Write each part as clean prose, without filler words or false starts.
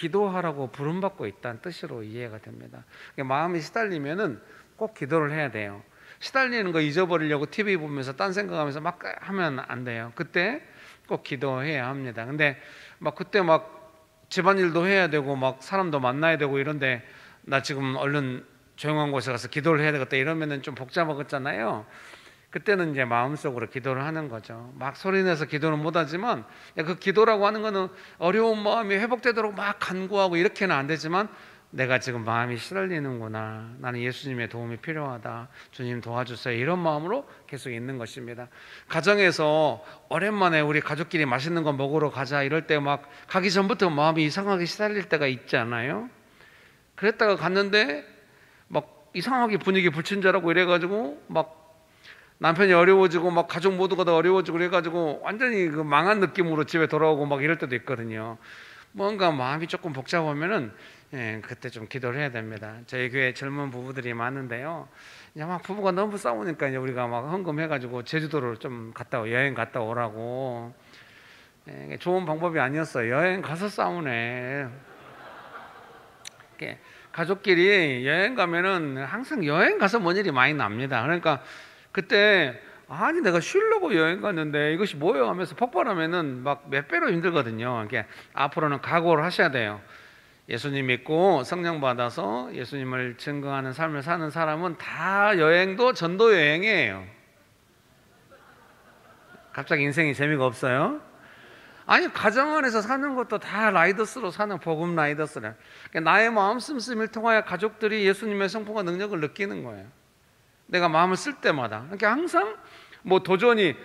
기도하라고 부름받고 있다는 뜻으로 이해가 됩니다. 마음이 시달리면은 꼭 기도를 해야 돼요. 시달리는 거 잊어버리려고 TV 보면서 딴 생각하면서 막 하면 안 돼요. 그때 꼭 기도해야 합니다. 근데 막 그때 막 집안일도 해야 되고 막 사람도 만나야 되고 이런데 나 지금 얼른 조용한 곳에 가서 기도를 해야 되겠다 이러면은 좀 복잡하겠잖아요. 그때는 이제 마음속으로 기도를 하는 거죠. 막 소리내서 기도는 못하지만 그 기도라고 하는 거는 어려운 마음이 회복되도록 막 간구하고 이렇게는 안 되지만 내가 지금 마음이 시달리는구나, 나는 예수님의 도움이 필요하다, 주님 도와주세요, 이런 마음으로 계속 있는 것입니다. 가정에서 오랜만에 우리 가족끼리 맛있는 거 먹으러 가자 이럴 때 막 가기 전부터 마음이 이상하게 시달릴 때가 있지 않아요? 그랬다가 갔는데 막 이상하게 분위기 불친절하고 이래가지고 막 남편이 어려워지고 막 가족 모두가 다 어려워지고 그래가지고 완전히 그 망한 느낌으로 집에 돌아오고 막 이럴 때도 있거든요. 뭔가 마음이 조금 복잡하면은 그때 좀 기도를 해야 됩니다. 저희 교회 젊은 부부들이 많은데요. 이제 막 부부가 너무 싸우니까 이제 우리가 막 헌금해가지고 제주도를 좀 여행 갔다 오라고. 좋은 방법이 아니었어요. 여행 가서 싸우네. 가족끼리 여행 가면은 항상 여행 가서 뭔 일이 많이 납니다. 그러니까 그때 아니 내가 쉬려고 여행 갔는데 이것이 뭐예요 하면서 폭발하면은 막 몇 배로 힘들거든요. 이렇게 앞으로는 각오를 하셔야 돼요. 예수님 믿고 성령 받아서 예수님을 증거하는 삶을 사는 사람은 다 여행도 전도 여행이에요. 갑자기 인생이 재미가 없어요? 아니 가정 안에서 사는 것도 다 라이더스로 사는 복음 라이더스래. 나의 마음 씀씀이를 통하여 가족들이 예수님의 성품과 능력을 느끼는 거예요. 내가 마음을 쓸 때마다. 그러니까 항상 뭐 도전이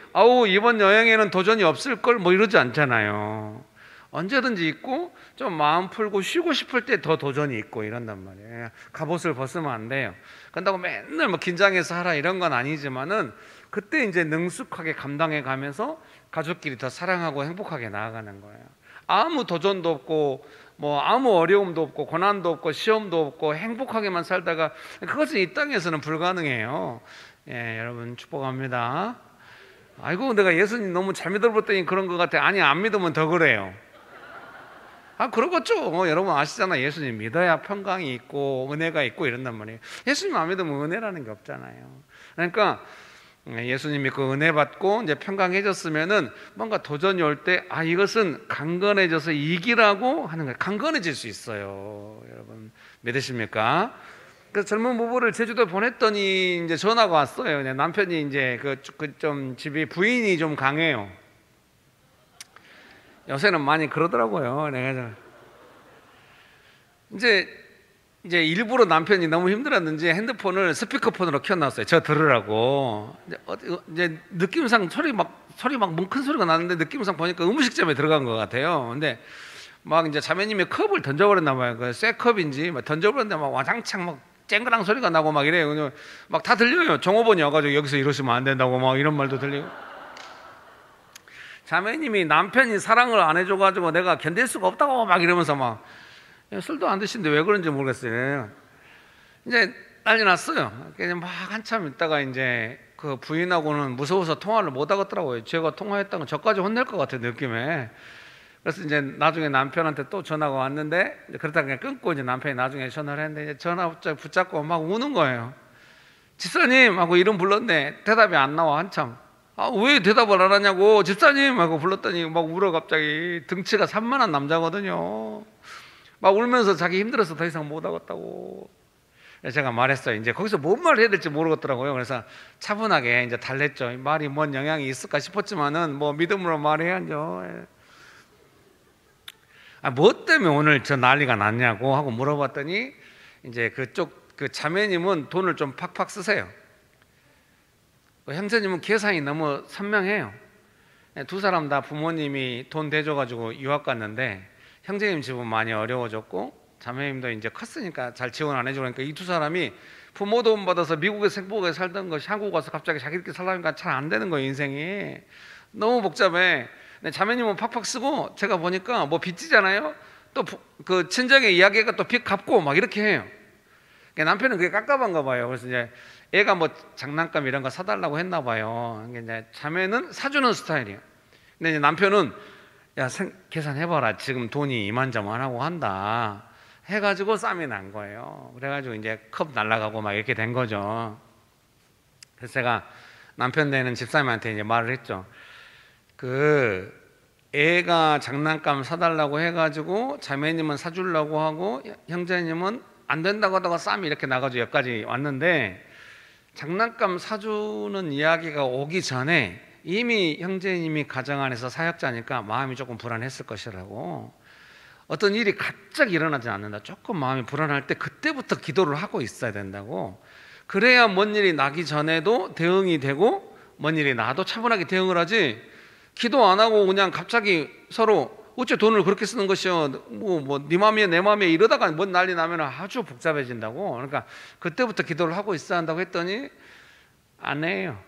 이번 여행에는 도전이 없을 걸 뭐 이러지 않잖아요. 언제든지 있고 좀 마음 풀고 쉬고 싶을 때 더 도전이 있고 이런단 말이에요. 갑옷을 벗으면 안 돼요. 그런다고 맨날 뭐 긴장해서 하라 이런 건 아니지만은 그때 이제 능숙하게 감당해 가면서 가족끼리 더 사랑하고 행복하게 나아가는 거예요. 아무 도전도 없고 뭐 아무 어려움도 없고 고난도 없고 시험도 없고 행복하게만 살다가 그것은 이 땅에서는 불가능해요. 여러분 축복합니다. 아이고 내가 예수님 너무 잘 믿어버렸더니 그런 것 같아. 아니 안 믿으면 더 그래요. 그러겠죠. 여러분 아시잖아요. 예수님 믿어야 평강이 있고 은혜가 있고 이런단 말이에요. 예수님 안 믿으면 은혜라는 게 없잖아요. 그러니까 예수님 믿고 은혜 받고 이제 평강해졌으면은 뭔가 도전이 올 때 이것은 강건해져서 이기라고 하는 거예요. 강건해질 수 있어요. 여러분 믿으십니까? 그래서 젊은 부부를 제주도에 보냈더니 이제 전화가 왔어요. 남편이 이제 좀 집이 부인이 좀 강해요. 요새는 많이 그러더라고요. 내가 이제 일부러 남편이 너무 힘들었는지 핸드폰을 스피커폰으로 켜놨어요. 저 들으라고. 이제 느낌상 소리 막 뭉큰 소리가 나는데 느낌상 보니까 음식점에 들어간 것 같아요. 근데 막 이제 자매님이 컵을 던져버렸나 봐요. 그 쇠 컵인지 막 던져버렸는데 막 와장창 막 쨍그랑 소리가 나고 막 이래요. 막 다 들려요. 종업원이 와가지고 여기서 이러시면 안 된다고 막 이런 말도 들리고. 자매님이 남편이 사랑을 안 해줘가지고 내가 견딜 수가 없다고 막 이러면서 막 술도 안 드시는데 왜 그런지 모르겠어요. 이제 난리 났어요. 막 한참 있다가 이제 그 부인하고는 무서워서 통화를 못 하겠더라고요. 제가 통화했다가 저까지 혼낼 것 같은 느낌에. 그래서 이제 나중에 남편한테 또 전화가 왔는데 그러다가 그냥 끊고 이제 남편이 나중에 전화를 했는데 이제 전화 붙잡고 막 우는 거예요. 집사님 하고 이름 불렀는데 대답이 안 나와. 한참 왜 대답을 안 하냐고 집사님 하고 불렀더니 막 울어. 갑자기 등치가 산만한 남자거든요. 막 울면서 자기 힘들어서 더 이상 못 하겠다고. 제가 말했어요. 이제 거기서 뭔 말을 해야 될지 모르겠더라고요. 그래서 차분하게 이제 달랬죠. 말이 뭔 영향이 있을까 싶었지만은 뭐 믿음으로 말해야죠. 뭐 때문에 오늘 저 난리가 났냐고 하고 물어봤더니 이제 그 자매님은 돈을 좀 팍팍 쓰세요. 형제님은 계산이 너무 선명해요. 두 사람 다 부모님이 돈 대줘가지고 유학 갔는데 형제님 집은 많이 어려워졌고 자매님도 이제 컸으니까 잘 지원 안 해주고 그러니까 이 두 사람이 부모 도움 받아서 미국에서 행복하게 살던 것이 한국 와서 갑자기 자기들끼리 살라니까 잘 안 되는 거예요. 인생이 너무 복잡해. 자매님은 팍팍 쓰고 제가 보니까 뭐 빚지잖아요. 또 그 친정의 이야기가 또 빚 갚고 막 이렇게 해요. 남편은 그게 깝깝한가 봐요. 그래서 이제 애가 뭐 장난감 이런 거 사달라고 했나 봐요. 이제 자매는 사주는 스타일이에요. 근데 이제 남편은 야, 계산해봐라. 지금 돈이 이만저만하고 한다. 해가지고 쌈이 난 거예요. 그래가지고 이제 컵 날라가고 막 이렇게 된 거죠. 그래서 제가 남편 되는 집사님한테 이제 말을 했죠. 그 애가 장난감 사달라고 해가지고 자매님은 사주려고 하고 형제님은 안 된다고 하다가 쌈이 이렇게 나가지고 여기까지 왔는데, 장난감 사주는 이야기가 오기 전에 이미 형제님이 가정 안에서 사역자니까 마음이 조금 불안했을 것이라고. 어떤 일이 갑자기 일어나지 않는다, 조금 마음이 불안할 때 그때부터 기도를 하고 있어야 된다고. 그래야 뭔 일이 나기 전에도 대응이 되고 뭔 일이 나도 차분하게 대응을 하지, 기도 안 하고 그냥 갑자기 서로 어째 돈을 그렇게 쓰는 것이요, 네 맘이야 내 맘이야 이러다가 뭔 난리 나면 아주 복잡해진다고. 그러니까 그때부터 기도를 하고 있어야 한다고 했더니 안 해요.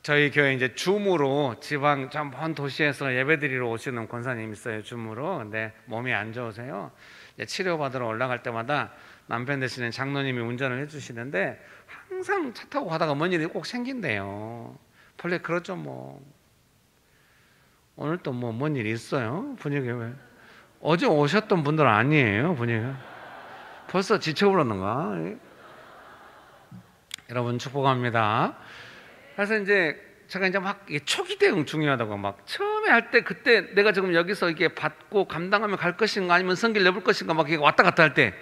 저희 교회 이제 줌으로 지방 좀 먼 도시에서 예배드리러 오시는 권사님 있어요, 줌으로. 근데 몸이 안 좋으세요. 치료받으러 올라갈 때마다 남편 되시는 장로님이 운전을 해주시는데 항상 차 타고 가다가 뭔 일이 꼭 생긴대요. 원래 그렇죠 뭐. 오늘 또 뭐 뭔 일이 있어요? 분위기 왜? 어제 오셨던 분들 아니에요, 분위기가? 벌써 지쳐버렸는가? 여러분 축복합니다. 그래서 이제 제가 이제 막 초기 대응 중요하다고, 막 처음에 할 때 그때 내가 지금 여기서 이게 받고 감당하며 갈 것인가 아니면 성길 내볼 것인가 막 왔다 갔다 할 때,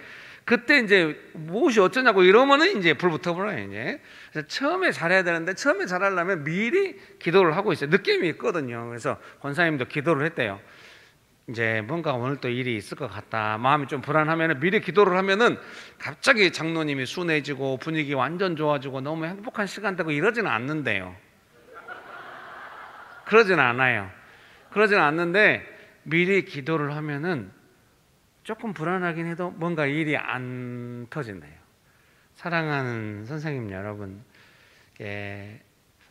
그때 이제 무엇이 어쩌냐고 이러면은 이제 불 붙어버려요. 이제 그래서 처음에 잘해야 되는데, 처음에 잘하려면 미리 기도를 하고 있어요. 느낌이 있거든요. 그래서 권사님도 기도를 했대요. 이제 뭔가 오늘 또 일이 있을 것 같다, 마음이 좀 불안하면은 미리 기도를 하면은 갑자기 장로님이 순해지고 분위기 완전 좋아지고 너무 행복한 시간 되고 이러지는 않는데요. 그러지는 않아요. 그러지는 않는데 미리 기도를 하면은 조금 불안하긴 해도 뭔가 일이 안 터진대요. 사랑하는 선생님 여러분,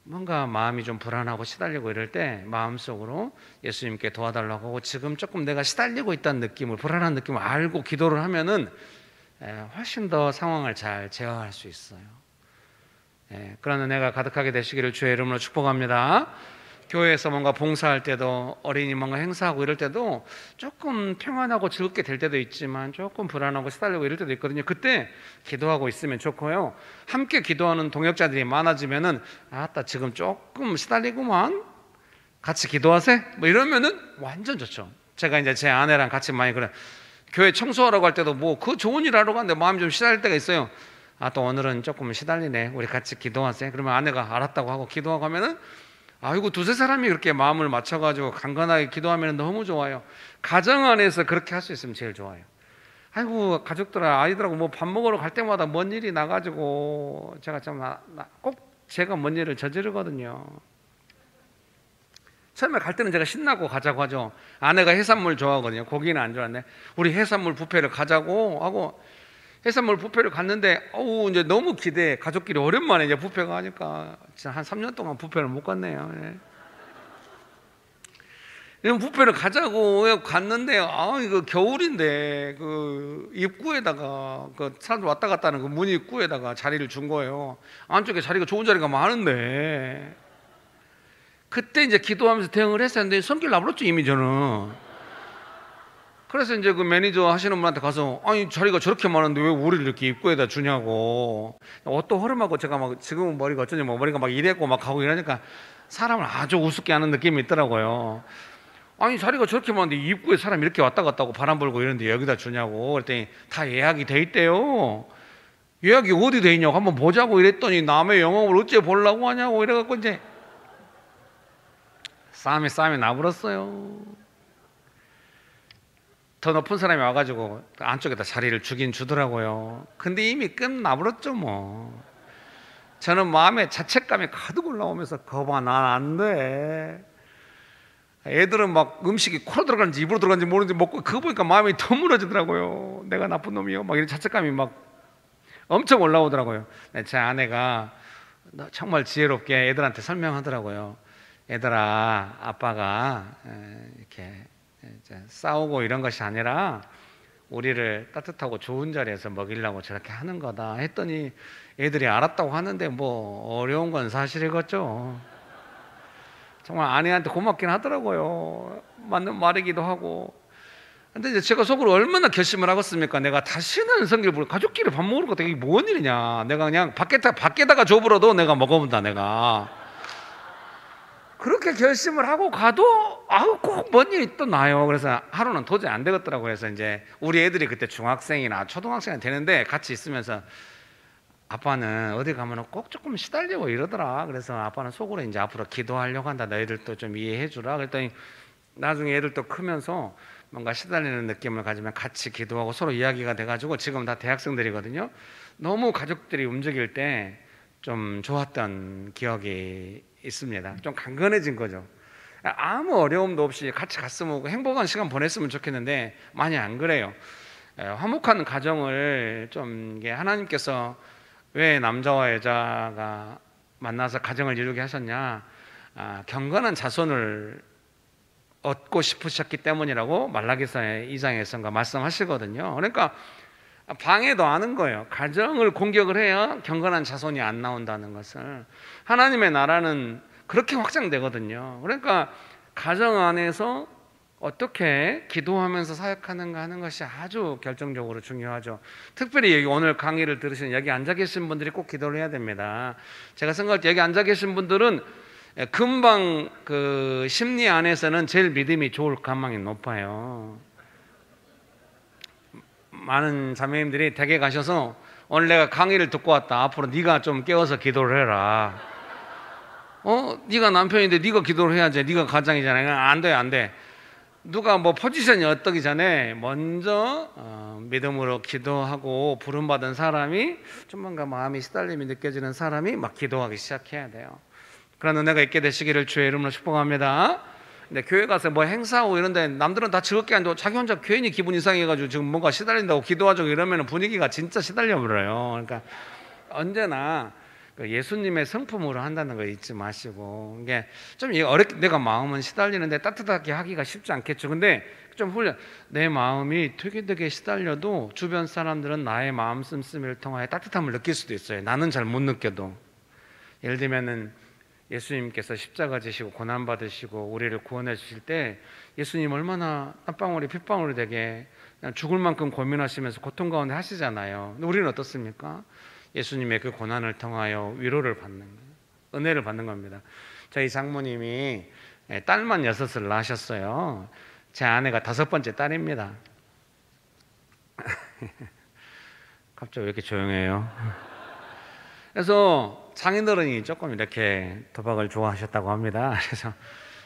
뭔가 마음이 좀 불안하고 시달리고 이럴 때 마음속으로 예수님께 도와달라고 하고, 지금 조금 내가 시달리고 있다는 느낌을, 불안한 느낌을 알고 기도를 하면은 훨씬 더 상황을 잘 제어할 수 있어요. 그런 은혜가 가득하게 되시기를 주의 이름으로 축복합니다. 교회에서 뭔가 봉사할 때도, 어린이 뭔가 행사하고 이럴 때도 조금 평안하고 즐겁게 될 때도 있지만 조금 불안하고 시달리고 이럴 때도 있거든요. 그때 기도하고 있으면 좋고요. 함께 기도하는 동역자들이 많아지면은 아따 지금 조금 시달리구만, 같이 기도하세요 뭐 이러면은 완전 좋죠. 제가 이제 제 아내랑 같이 많이 그래, 교회 청소하라고 할 때도 뭐 그 좋은 일 하러 가는데 마음이 좀 시달릴 때가 있어요. 아, 또 오늘은 조금 시달리네, 우리 같이 기도하세요. 그러면 아내가 알았다고 하고 기도하고 하면은, 아이고 두세 사람이 그렇게 마음을 맞춰가지고 간간하게 기도하면 너무 좋아요. 가정 안에서 그렇게 할 수 있으면 제일 좋아요. 아이고 가족들아, 아이들하고 뭐 밥 먹으러 갈 때마다 뭔 일이 나가지고 제가 참 꼭 제가 뭔 일을 저지르거든요. 처음에 갈 때는 제가 신나고 가자고 하죠. 아내가 해산물 좋아하거든요. 고기는 안 좋아하는데 우리 해산물 뷔페를 가자고 하고 해산물 뷔페를 갔는데 이제 너무 기대해. 가족끼리 오랜만에 이제 뷔페 가니까 진짜 한 3년 동안 뷔페를 못 갔네요. 이런 뷔페를 가자고 갔는데 이거 겨울인데 그 입구에다가 그 사람들 왔다 갔다 하는 그 문 입구에다가 자리를 준 거예요. 안쪽에 자리가 좋은 자리가 많은데, 그때 이제 기도하면서 대응을 했었는데 성길 나버렸죠 이미 저는. 그래서 이제 그 매니저 하시는 분한테 가서, 아니 자리가 저렇게 많은데 왜 우리를 이렇게 입구에다 주냐고. 옷도 허름하고 제가 막 지금은 머리가 어쩌니 뭐 머리가 막 이랬고 막 하고 이러니까 사람을 아주 우습게 하는 느낌이 있더라고요. 아니 자리가 저렇게 많은데 입구에 사람 이렇게 왔다 갔다 하고 바람 불고 이러는데 여기다 주냐고. 그랬더니 다 예약이 돼 있대요. 예약이 어디 돼 있냐고 한번 보자고 이랬더니 남의 영업을 어째 보려고 하냐고 이래갖고 이제 싸움이 나버렸어요. 더 높은 사람이 와가지고 안쪽에다 자리를 주긴 주더라고요. 근데 이미 끝나버렸죠 뭐. 저는 마음에 자책감이 가득 올라오면서 거봐 난 안 돼. 애들은 막 음식이 코로 들어가는지 입으로 들어가는지 모르는지 먹고 그거 보니까 마음이 더 무너지더라고요. 내가 나쁜 놈이요 막 이런 자책감이 막 엄청 올라오더라고요. 제 아내가 정말 지혜롭게 애들한테 설명하더라고요. 얘들아, 아빠가 이렇게 싸우고 이런 것이 아니라 우리를 따뜻하고 좋은 자리에서 먹이려고 저렇게 하는 거다 했더니 애들이 알았다고 하는데 뭐 어려운 건 사실이겠죠. 정말 아내한테 고맙긴 하더라고요. 맞는 말이기도 하고. 근데 이제 제가 속으로 얼마나 결심을 하겠습니까? 내가 다시는 성길 부르 가족끼리 밥 먹을 거 되게 뭔 일이냐. 내가 그냥 밖에다가 줘버려도 내가 먹어본다, 내가. 그렇게 결심을 하고 가도 아우 꼭 뭔 일이 또 나요. 그래서 하루는 도저히 안 되겠더라고요. 그래서 이제 우리 애들이 그때 중학생이나 초등학생이 되는데 같이 있으면서 아빠는 어디 가면 꼭 조금 시달리고 이러더라. 그래서 아빠는 속으로 이제 앞으로 기도하려고 한다. 너희들도 좀 이해해 주라. 그랬더니 나중에 애들도 크면서 뭔가 시달리는 느낌을 가지면 같이 기도하고 서로 이야기가 돼가지고 지금 다 대학생들이거든요. 너무 가족들이 움직일 때 좀 좋았던 기억이 있습니다. 좀 간근해진 거죠. 아무 어려움도 없이 같이 갔으면 행복한 시간 보냈으면 좋겠는데 많이 안 그래요. 화목한 가정을 좀 이게 하나님께서 왜 남자와 여자가 만나서 가정을 이루게 하셨냐? 경건한 자손을 얻고 싶으셨기 때문이라고 말라기서 2장에서 말씀하시거든요. 그러니까 방해도 하는 거예요. 가정을 공격을 해야 경건한 자손이 안 나온다는 것을. 하나님의 나라는 그렇게 확장되거든요. 그러니까 가정 안에서 어떻게 기도하면서 사역하는가 하는 것이 아주 결정적으로 중요하죠. 특별히 여기 오늘 강의를 들으시는 여기 앉아 계신 분들이 꼭 기도를 해야 됩니다. 제가 생각할 때 여기 앉아 계신 분들은 금방 그 심리 안에서는 제일 믿음이 좋을 가망이 높아요. 많은 자매님들이 댁에 가셔서 오늘 내가 강의를 듣고 왔다. 앞으로 네가 좀 깨워서 기도를 해라. 네가 남편인데 네가 기도를 해야지. 네가 가장이잖아. 안 돼, 안 돼. 누가 뭐 포지션이 어떠기 전에 먼저 믿음으로 기도하고 부름받은 사람이 좀 뭔가 마음이 시달림이 느껴지는 사람이 막 기도하기 시작해야 돼요. 그런 은혜가 있게 되시기를 주의 이름으로 축복합니다. 근데 교회 가서 뭐 행사하고 이런데 남들은 다 즐겁게 하는데 자기 혼자 괜히 기분 이상해가지고 지금 뭔가 시달린다고 기도하죠. 이러면 분위기가 진짜 시달려버려요. 그러니까 언제나 예수님의 성품으로 한다는 거 잊지 마시고, 이게 좀 어렵게 내가 마음은 시달리는데 따뜻하게 하기가 쉽지 않겠죠. 근데 좀 내 마음이 되게 시달려도 주변 사람들은 나의 마음 씀씀이를 통하여 따뜻함을 느낄 수도 있어요. 나는 잘 못 느껴도. 예를 들면은 예수님께서 십자가 지시고 고난 받으시고 우리를 구원해 주실 때 예수님 얼마나 땀방울이 핏방울이 되게 그냥 죽을 만큼 고민하시면서 고통 가운데 하시잖아요. 근데 우리는 어떻습니까? 예수님의 그 고난을 통하여 위로를 받는 거예요. 은혜를 받는 겁니다. 저희 장모님이 딸만 6을 낳으셨어요. 제 아내가 5번째 딸입니다. 갑자기 왜 이렇게 조용해요? 그래서 장인어른이 조금 이렇게 도박을 좋아하셨다고 합니다. 그래서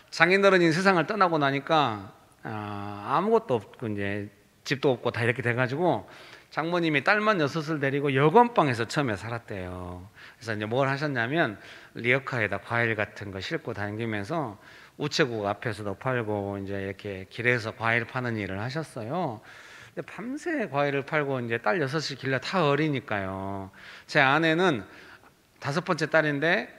장인어른이 세상을 떠나고 나니까 아무것도 없고 이제 집도 없고 다 이렇게 돼가지고 장모님이 딸만 6을 데리고 여건방에서 처음에 살았대요. 그래서 이제 뭘 하셨냐면 리어카에다 과일 같은 거 싣고 다니면서 우체국 앞에서도 팔고 이제 이렇게 길에서 과일 파는 일을 하셨어요. 근데 밤새 과일을 팔고 이제 딸 6이 길러 다 어리니까요. 제 아내는 5번째 딸인데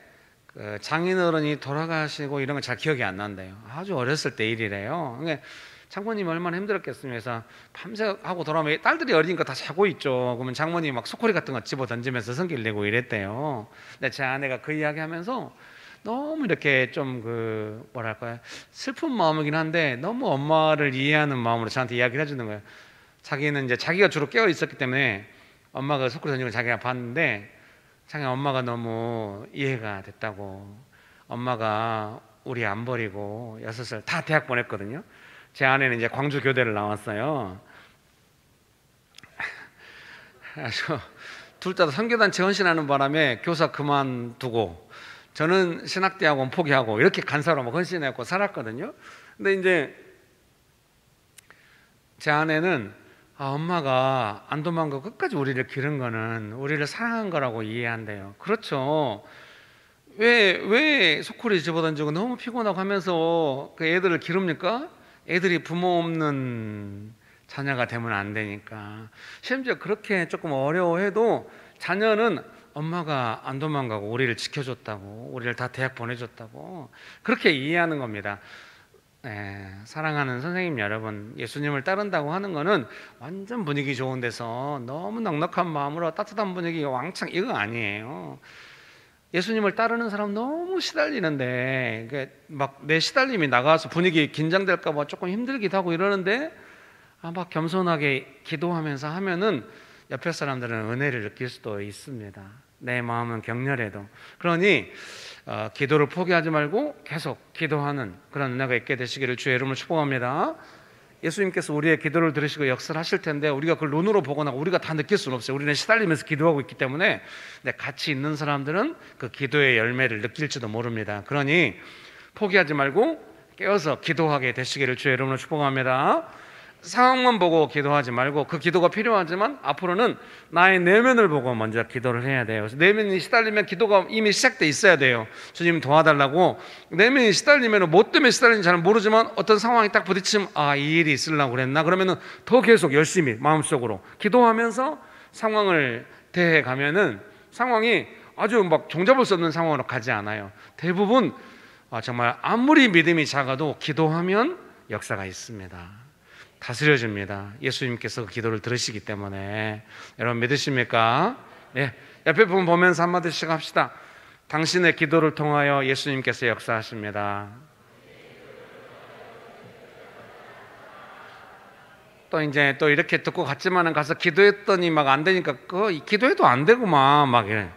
그 장인어른이 돌아가시고 이런 건 잘 기억이 안 난대요. 아주 어렸을 때 일이래요. 그러니까 장모님이 얼마나 힘들었겠습니까? 그래서 밤새 하고 돌아오면 딸들이 어리니까 다 자고 있죠. 그러면 장모님이 막 소쿠리 같은 거 집어 던지면서 성길 내고 이랬대요. 근데 제 아내가 그 이야기 하면서 너무 이렇게 좀 그 뭐랄까요, 슬픈 마음이긴 한데 너무 엄마를 이해하는 마음으로 저한테 이야기를 해주는 거예요. 자기는 이제 자기가 주로 깨어 있었기 때문에 엄마가 소쿠리 던지는 걸 자기가 봤는데 자기 엄마가 너무 이해가 됐다고. 엄마가 우리 안 버리고 6살 다 대학 보냈거든요. 제 아내는 이제 광주 교대를 나왔어요. 그래서 둘 다 선교단체 헌신하는 바람에 교사 그만두고 저는 신학대학원 포기하고 이렇게 간사로 막 헌신했고 살았거든요. 근데 이제 제 아내는 엄마가 안 도망가고 끝까지 우리를 기른 거는 우리를 사랑한 거라고 이해한대요. 그렇죠. 왜 소쿠리 집어던지고 너무 피곤하고 하면서 그 애들을 기릅니까? 애들이 부모 없는 자녀가 되면 안 되니까. 심지어 그렇게 조금 어려워해도 자녀는 엄마가 안 도망가고 우리를 지켜줬다고, 우리를 다 대학 보내줬다고 그렇게 이해하는 겁니다. 사랑하는 선생님 여러분, 예수님을 따른다고 하는 거는 완전 분위기 좋은 데서 너무 넉넉한 마음으로 따뜻한 분위기 왕창 이거 아니에요. 예수님을 따르는 사람 너무 시달리는데 막 내 시달림이 나가서 분위기 긴장될까 봐 조금 힘들기도 하고 이러는데 막 겸손하게 기도하면서 하면은 옆에 사람들은 은혜를 느낄 수도 있습니다. 내 마음은 격렬해도. 그러니 기도를 포기하지 말고 계속 기도하는 그런 은혜가 있게 되시기를 주의 이름으로 축복합니다. 예수님께서 우리의 기도를 들으시고 역사를 하실 텐데 우리가 그걸 눈으로 보거나 우리가 다 느낄 수는 없어요. 우리는 시달리면서 기도하고 있기 때문에 같이 있는 사람들은 그 기도의 열매를 느낄지도 모릅니다. 그러니 포기하지 말고 깨어서 기도하게 되시기를 주의 이름으로 축복합니다. 상황만 보고 기도하지 말고 그 기도가 필요하지만 앞으로는 나의 내면을 보고 먼저 기도를 해야 돼요. 그래서 내면이 시달리면 기도가 이미 시작돼 있어야 돼요. 주님 도와달라고. 내면이 시달리면 뭐 때문에 시달리는지 잘 모르지만 어떤 상황이 딱 부딪히면 이 일이 있으려고 그랬나 그러면은 더 계속 열심히 마음속으로 기도하면서 상황을 대해 가면은 상황이 아주 막 종잡을 수 없는 상황으로 가지 않아요. 대부분 정말 아무리 믿음이 작아도 기도하면 역사가 있습니다. 다스려집니다. 예수님께서 그 기도를 들으시기 때문에. 여러분 믿으십니까? 네. 옆에 분 보면서 한마디씩 합시다. 당신의 기도를 통하여 예수님께서 역사하십니다. 또 이제 또 이렇게 듣고 갔지만은 가서 기도했더니 막 안 되니까 기도해도 안 되구만 막 이래.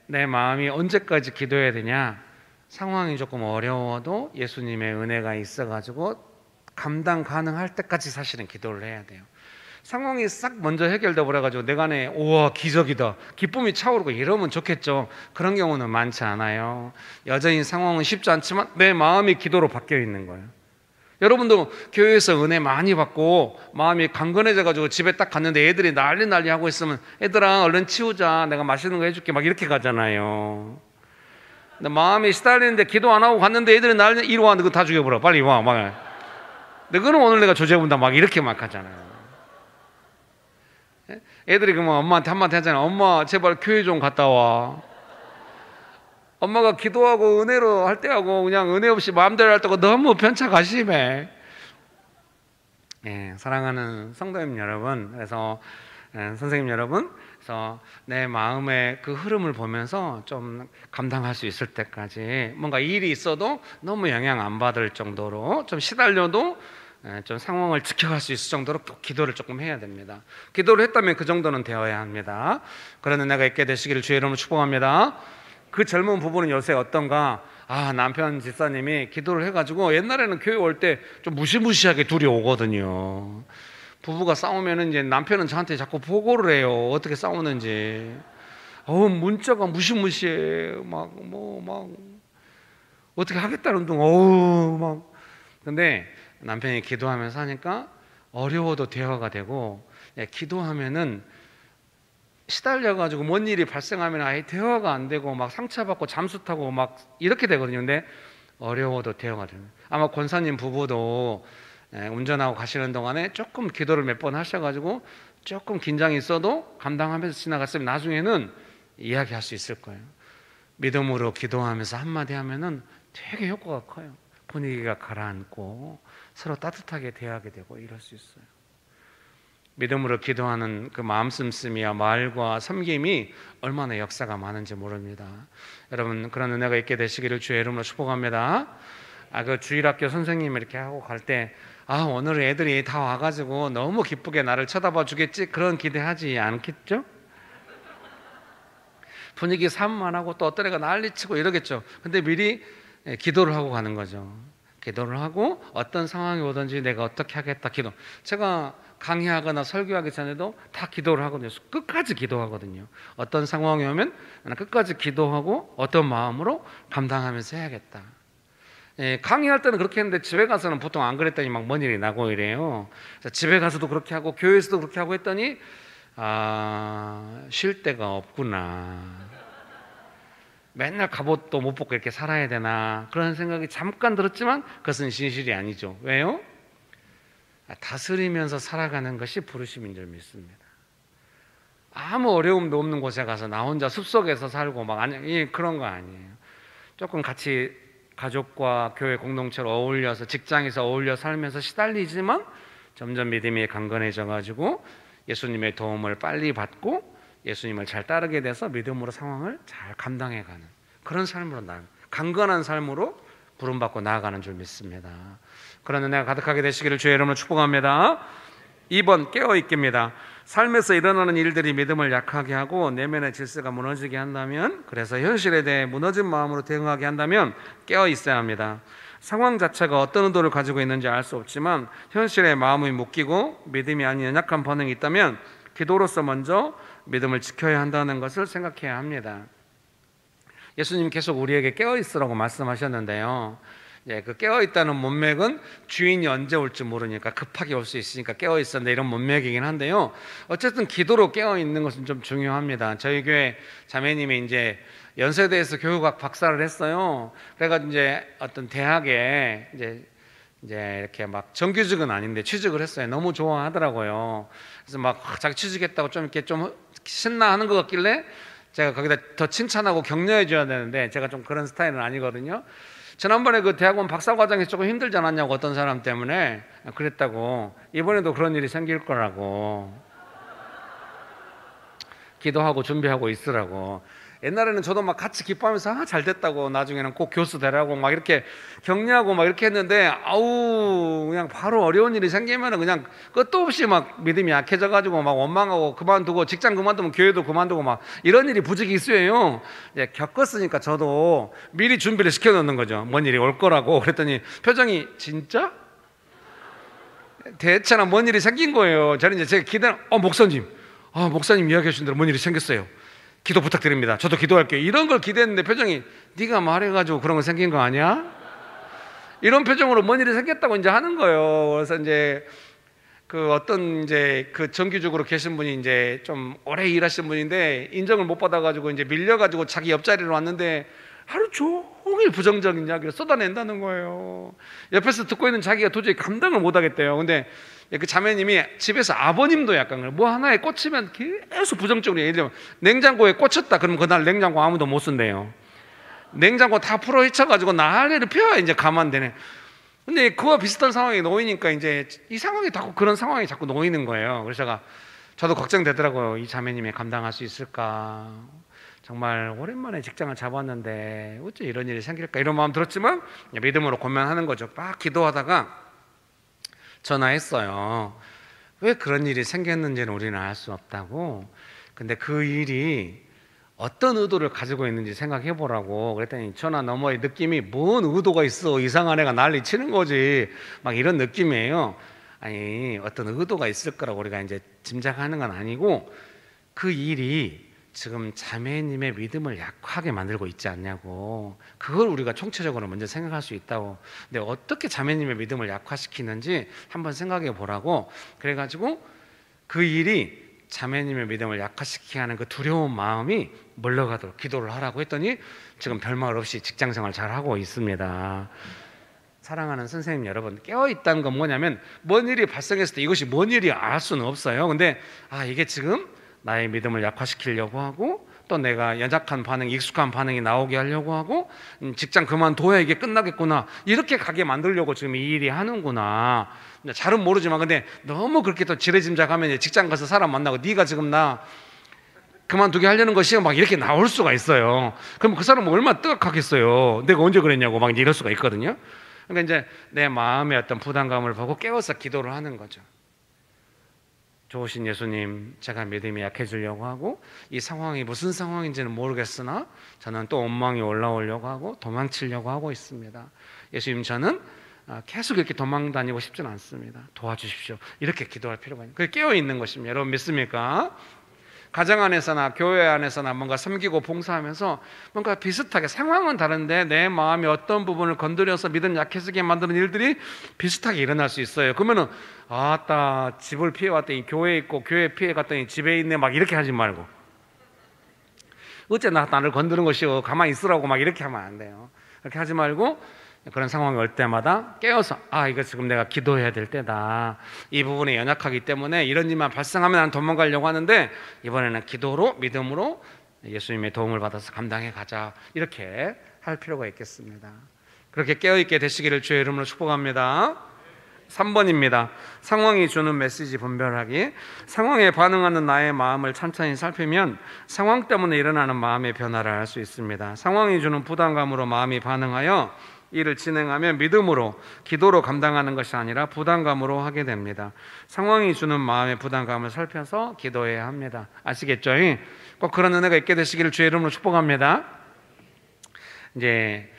내 마음이 언제까지 기도해야 되냐? 상황이 조금 어려워도 예수님의 은혜가 있어가지고 감당 가능할 때까지 사실은 기도를 해야 돼요. 상황이 싹 먼저 해결돼 버려가지고 내 안에 우와 기적이다 기쁨이 차오르고 이러면 좋겠죠. 그런 경우는 많지 않아요. 여전히 상황은 쉽지 않지만 내 마음이 기도로 바뀌어 있는 거예요. 여러분도 교회에서 은혜 많이 받고 마음이 강건해져가지고 집에 딱 갔는데 애들이 난리 하고 있으면 애들아 얼른 치우자 내가 맛있는 거 해줄게 막 이렇게 가잖아요. 근데 마음이 시달리는데 기도 안 하고 갔는데 애들이 난리 이리 와 너 다 죽여버려 빨리 와 막 너는 오늘 내가 조제본다 막 이렇게 막 하잖아요. 애들이 그러면 엄마한테 한마디 하잖아요. 엄마 제발 교회 좀 갔다 와. 엄마가 기도하고 은혜로 할 때하고 그냥 은혜 없이 마음대로 할 때하고 너무 편차가 심해. 사랑하는 성도님 여러분, 그래서 선생님 여러분, 그래서 내 마음의 그 흐름을 보면서 좀 감당할 수 있을 때까지 뭔가 일이 있어도 너무 영향 안 받을 정도로 좀 시달려도 좀 상황을 지켜갈 수 있을 정도로 기도를 조금 해야 됩니다. 기도를 했다면 그 정도는 되어야 합니다. 그런 은혜가 있게 되시기를 주의 이름으로 축복합니다. 그 젊은 부부는 요새 어떤가? 남편 집사님이 기도를 해가지고 옛날에는 교회 올 때 좀 무시무시하게 둘이 오거든요. 부부가 싸우면은 이제 남편은 저한테 자꾸 보고를 해요. 어떻게 싸우는지. 문자가 무시무시해. 막 어떻게 하겠다는 둥. 근데 남편이 기도하면서 하니까 어려워도 대화가 되고 기도하면은 시달려가지고 뭔 일이 발생하면 아예 대화가 안 되고 막 상처받고 잠수 타고 막 이렇게 되거든요. 근데 어려워도 대화가 돼요. 아마 권사님 부부도 운전하고 가시는 동안에 조금 기도를 몇 번 하셔가지고 조금 긴장이 있어도 감당하면서 지나갔으면 나중에는 이야기할 수 있을 거예요. 믿음으로 기도하면서 한마디 하면은 되게 효과가 커요. 분위기가 가라앉고 서로 따뜻하게 대하게 되고 이럴 수 있어요. 믿음으로 기도하는 그 마음 씀씀이와 말과 섬김이 얼마나 역사가 많은지 모릅니다. 여러분 그런 은혜가 있게 되시기를 주의 이름으로 축복합니다. 그 주일학교 선생님 이렇게 하고 갈 때 오늘 애들이 다 와가지고 너무 기쁘게 나를 쳐다봐 주겠지 그런 기대하지 않겠죠? 분위기 산만하고 또 어떤 애가 난리치고 이러겠죠. 근데 미리 기도를 하고 가는 거죠. 기도를 하고 어떤 상황이 오든지 내가 어떻게 하겠다 기도. 제가 강의하거나 설교하기 전에도 다 기도를 하거든요. 끝까지 기도하거든요. 어떤 상황이 오면 나는 끝까지 기도하고 어떤 마음으로 감당하면서 해야겠다. 강의할 때는 그렇게 했는데 집에 가서는 보통 안 그랬더니 막 뭔 일이 나고 이래요. 집에 가서도 그렇게 하고 교회에서도 그렇게 하고 했더니 쉴 데가 없구나. 맨날 갑옷도 못 벗고 이렇게 살아야 되나 그런 생각이 잠깐 들었지만 그것은 진실이 아니죠. 왜요? 다스리면서 살아가는 것이 부르심인 줄 믿습니다. 아무 어려움도 없는 곳에 가서 나 혼자 숲속에서 살고 막 그런 거 아니에요. 조금 같이 가족과 교회 공동체로 어울려서 직장에서 어울려 살면서 시달리지만 점점 믿음이 강건해져 가지고 예수님의 도움을 빨리 받고 예수님을 잘 따르게 돼서 믿음으로 상황을 잘 감당해가는 그런 삶으로 강건한 삶으로 부름받고 나아가는 줄 믿습니다. 그런 은혜가 가득하게 되시기를 주의 이름으로 축복합니다. 2번 깨어있기입니다. 삶에서 일어나는 일들이 믿음을 약하게 하고 내면의 질서가 무너지게 한다면, 그래서 현실에 대해 무너진 마음으로 대응하게 한다면 깨어있어야 합니다. 상황 자체가 어떤 의도를 가지고 있는지 알 수 없지만 현실에 마음이 묶이고 믿음이 아닌 연약한 반응이 있다면 기도로서 먼저 믿음을 지켜야 한다는 것을 생각해야 합니다. 예수님 계속 우리에게 깨어있으라고 말씀하셨는데요, 그 깨어있다는 문맥은 주인이 언제 올지 모르니까 급하게 올 수 있으니까 깨어있었는데 이런 문맥이긴 한데요, 어쨌든 기도로 깨어있는 것은 좀 중요합니다. 저희 교회 자매님이 이제 연세대에서 교육학 박사를 했어요. 그래가지고 이제 어떤 대학에 이제 이렇게 막 정규직은 아닌데 취직을 했어요. 너무 좋아하더라고요. 그래서 막 자기 취직했다고 좀 이렇게 좀 신나하는 것 같길래 제가 거기다 더 칭찬하고 격려해 줘야 되는데 제가 좀 그런 스타일은 아니거든요. 지난번에 그 대학원 박사과정이 조금 힘들지 않았냐고 어떤 사람 때문에 그랬다고, 이번에도 그런 일이 생길 거라고 기도하고 준비하고 있으라고. 옛날에는 저도 막 같이 기뻐하면서 잘 됐다고, 나중에는 꼭 교수 되라고 막 이렇게 격려하고 막 이렇게 했는데, 아우 그냥 바로 어려운 일이 생기면은 그냥 끝도 없이 막 믿음이 약해져 가지고 막 원망하고 그만두고, 직장 그만두면 교회도 그만두고 막 이런 일이 부지기수예요. 이제 겪었으니까 저도 미리 준비를 시켜 놓는 거죠. 뭔 일이 올 거라고. 그랬더니 표정이 진짜? 대체나 뭔 일이 생긴 거예요. 저는 이제 제가 기대는 목사님 이야기해 주신 대로 뭔 일이 생겼어요. 기도 부탁드립니다. 저도 기도할게요. 이런 걸 기대했는데 표정이 네가 말해가지고 그런 거 생긴 거 아니야? 이런 표정으로 뭔 일이 생겼다고 이제 하는 거예요. 그래서 이제 그 어떤 이제 그 정규직으로 계신 분이 이제 좀 오래 일하신 분인데 인정을 못 받아가지고 이제 밀려가지고 자기 옆자리로 왔는데 하루 종일 부정적인 이야기를 쏟아낸다는 거예요. 옆에서 듣고 있는 자기가 도저히 감당을 못 하겠대요. 근데 그 자매님이 집에서 아버님도 약간 뭐 하나에 꽂히면 계속 부정적으로, 예를 들면 냉장고에 꽂혔다 그러면 그날 냉장고 아무도 못 쓴대요. 냉장고 다 풀어 헤쳐가지고 난리를 펴야 이제 가만되네. 근데 그와 비슷한 상황에 놓이니까 이제 이 상황이 자꾸 그런 상황이 자꾸 놓이는 거예요. 그래서 저도 걱정되더라고요. 이 자매님이 감당할 수 있을까? 정말 오랜만에 직장을 잡았는데 어째 이런 일이 생길까? 이런 마음 들었지만 믿음으로 고민하는 거죠. 막 기도하다가 전화했어요. 왜 그런 일이 생겼는지는 우리는 알 수 없다고. 근데 그 일이 어떤 의도를 가지고 있는지 생각해 보라고 그랬더니 전화 너머의 느낌이 뭔 의도가 있어, 이상한 애가 난리 치는 거지, 막 이런 느낌이에요. 아니 어떤 의도가 있을 거라고 우리가 이제 짐작하는 건 아니고, 그 일이 지금 자매님의 믿음을 약하게 만들고 있지 않냐고, 그걸 우리가 총체적으로 먼저 생각할 수 있다고. 근데 어떻게 자매님의 믿음을 약화시키는지 한번 생각해 보라고. 그래가지고 그 일이 자매님의 믿음을 약화시키게 하는 그 두려운 마음이 물러가도록 기도를 하라고 했더니 지금 별말 없이 직장생활 잘하고 있습니다. 사랑하는 선생님 여러분, 깨어있다는 건 뭐냐면 뭔 일이 발생했을 때 이것이 뭔 일이 알 수는 없어요. 근데 이게 지금 나의 믿음을 약화시키려고 하고, 또 내가 연약한 반응, 익숙한 반응이 나오게 하려고 하고, 직장 그만둬야 이게 끝나겠구나, 이렇게 가게 만들려고 지금 이 일이 하는구나. 잘은 모르지만 근데 너무 그렇게 또 지레짐작하면 직장 가서 사람 만나고 네가 지금 나 그만두게 하려는 것이야 막 이렇게 나올 수가 있어요. 그럼 그 사람은 얼마나 뜨악하겠어요. 내가 언제 그랬냐고 막 이럴 수가 있거든요. 그러니까 이제 내 마음의 어떤 부담감을 보고 깨워서 기도를 하는 거죠. 좋으신 예수님, 제가 믿음이 약해지려고 하고 이 상황이 무슨 상황인지는 모르겠으나 저는 또 원망이 올라오려고 하고 도망치려고 하고 있습니다. 예수님, 저는 계속 이렇게 도망 다니고 싶지는 않습니다. 도와주십시오. 이렇게 기도할 필요가 있는, 그게 깨어있는 것입니다. 여러분 믿습니까? 가정 안에서나 교회 안에서나 뭔가 섬기고 봉사하면서 뭔가 비슷하게, 상황은 다른데 내 마음이 어떤 부분을 건드려서 믿음 약해지게 만드는 일들이 비슷하게 일어날 수 있어요. 그러면은 아따 집을 피해 왔더니 교회에 있고 교회 피해 갔더니 집에 있네 막 이렇게 하지 말고, 어째 나를 건드는 것이오 가만히 있으라고 막 이렇게 하면 안 돼요. 그렇게 하지 말고 그런 상황이 올 때마다 깨어서 이거 지금 내가 기도해야 될 때다, 이 부분에 연약하기 때문에 이런 일만 발생하면 난 도망가려고 하는데 이번에는 기도로 믿음으로 예수님의 도움을 받아서 감당해 가자, 이렇게 할 필요가 있겠습니다. 그렇게 깨어있게 되시기를 주의 이름으로 축복합니다. 3번입니다. 상황이 주는 메시지 분별하기. 상황에 반응하는 나의 마음을 천천히 살피면 상황 때문에 일어나는 마음의 변화를 알 수 있습니다. 상황이 주는 부담감으로 마음이 반응하여 일을 진행하면 믿음으로, 기도로 감당하는 것이 아니라 부담감으로 하게 됩니다. 상황이 주는 마음의 부담감을 살펴서 기도해야 합니다. 아시겠죠? 꼭 그런 은혜가 있게 되시기를 주의 이름으로 축복합니다. 이제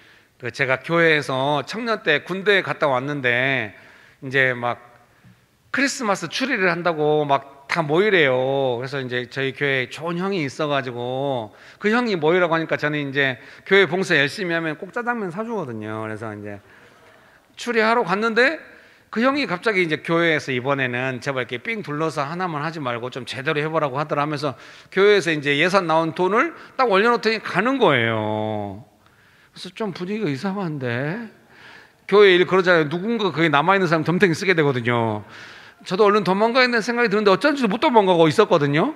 제가 교회에서 청년 때 군대에 갔다 왔는데 이제 막 크리스마스 추리를 한다고 막 다 모이래요. 그래서 이제 저희 교회에 좋은 형이 있어가지고 그 형이 모이라고 하니까 저는 이제 교회 봉사 열심히 하면 꼭 짜장면 사주거든요. 그래서 이제 추리하러 갔는데 그 형이 갑자기 이제 교회에서 이번에는 제발 이렇게 삥 둘러서 하나만 하지 말고 좀 제대로 해보라고 하더라 하면서 교회에서 이제 예산 나온 돈을 딱 올려놓더니 가는 거예요. 그래서 좀 분위기가 이상한데, 교회 일 그러잖아요. 누군가 거기 남아있는 사람 덤탱이 쓰게 되거든요. 저도 얼른 도망가야 된다는 생각이 드는데 어쩐지 못 도망가고 있었거든요.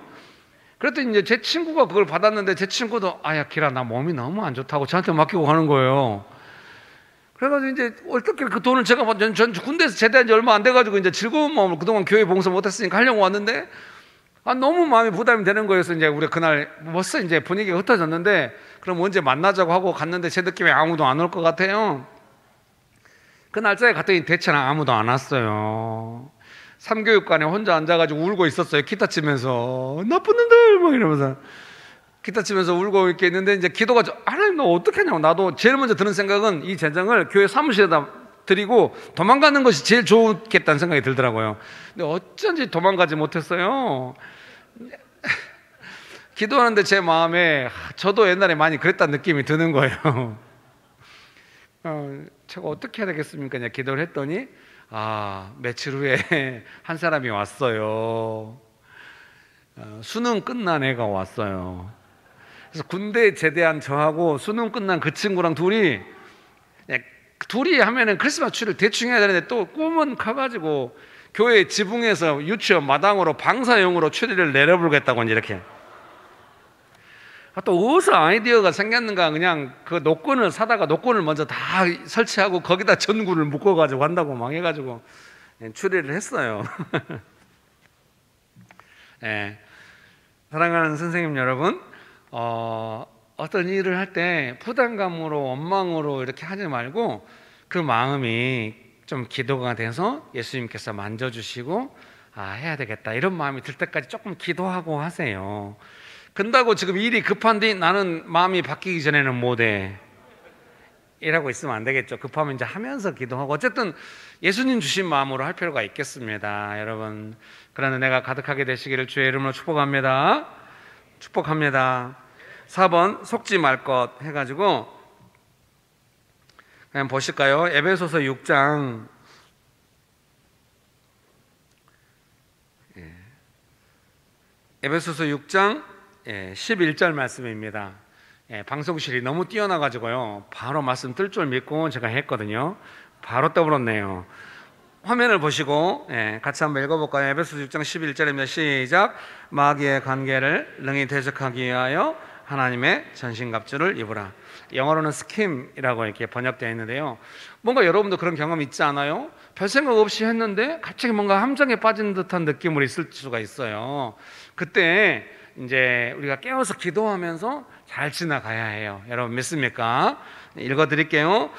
그랬더니 이제 제 친구가 그걸 받았는데 제 친구도 아야 기라 나 몸이 너무 안 좋다고 저한테 맡기고 가는 거예요. 그래가지고 이제 어떻게 그 돈을 제가 전 군대에서 제대한 지 얼마 안 돼가지고 이제 즐거운 마음으로 그동안 교회 봉사 못했으니까 하려고 왔는데 너무 마음이 부담이 되는 거예요. 그래서 이제 우리가 그날 벌써 이제 분위기가 흩어졌는데 그럼 언제 만나자고 하고 갔는데 제 느낌에 아무도 안 올 것 같아요. 그 날짜에 갔더니 대체는 아무도 안 왔어요. 3교육관에 혼자 앉아가지고 울고 있었어요. 기타 치면서 나쁜 놈들 막 이러면서 기타 치면서 울고 이렇게 있는데 이제 기도가 하나님 너 어떻게 하냐고. 나도 제일 먼저 드는 생각은 이 재정을 교회 사무실에다 드리고 도망가는 것이 제일 좋겠다는 생각이 들더라고요. 근데 어쩐지 도망가지 못했어요. 기도하는데 제 마음에 저도 옛날에 많이 그랬다는 느낌이 드는 거예요. 제가 어떻게 해야 되겠습니까? 그냥 기도를 했더니 며칠 후에 한 사람이 왔어요. 수능 끝난 애가 왔어요. 그래서 군대 제대한 저하고 수능 끝난 그 친구랑 둘이 하면은 크리스마스 추리를 대충 해야 되는데 또 꿈은 커가지고 교회 지붕에서 유치원 마당으로 방사용으로 추리를 내려불겠다고 이렇게. 또 어디서 아이디어가 생겼는가 그냥 그 노끈을 사다가 노끈을 먼저 다 설치하고 거기다 전구를 묶어가지고 한다고 막 해가지고 추리를 했어요. 네. 사랑하는 선생님 여러분, 어떤 일을 할 때 부담감으로 원망으로 이렇게 하지 말고 그 마음이 좀 기도가 돼서 예수님께서 만져주시고 해야 되겠다 이런 마음이 들 때까지 조금 기도하고 하세요. 근다고 지금 일이 급한데 나는 마음이 바뀌기 전에는 못해 이라고 있으면 안 되겠죠. 급하면 이제 하면서 기도하고 어쨌든 예수님 주신 마음으로 할 필요가 있겠습니다. 여러분 그런 은혜가 가득하게 되시기를 주의 이름으로 축복합니다. 축복합니다. 4번 속지 말 것 해가지고 그냥 보실까요? 에베소서 6장 에베소서 6장 11절 말씀입니다. 방송실이 너무 뛰어나가지고요 바로 말씀 뜰 줄 믿고 제가 했거든요. 바로 떠버렸네요. 화면을 보시고 같이 한번 읽어볼까요? 에베소서 6장 11절입니다. 시작. 마귀의 관계를 능히 대적하기 위하여 하나님의 전신갑주를 입으라. 영어로는 스킴이라고 이렇게 번역되어 있는데요. 뭔가 여러분도 그런 경험 있지 않아요? 별 생각 없이 했는데 갑자기 뭔가 함정에 빠진 듯한 느낌으로 있을 수가 있어요. 그때 이제 우리가 깨어서 기도하면서 잘 지나가야 해요. 여러분 믿습니까? 읽어드릴게요.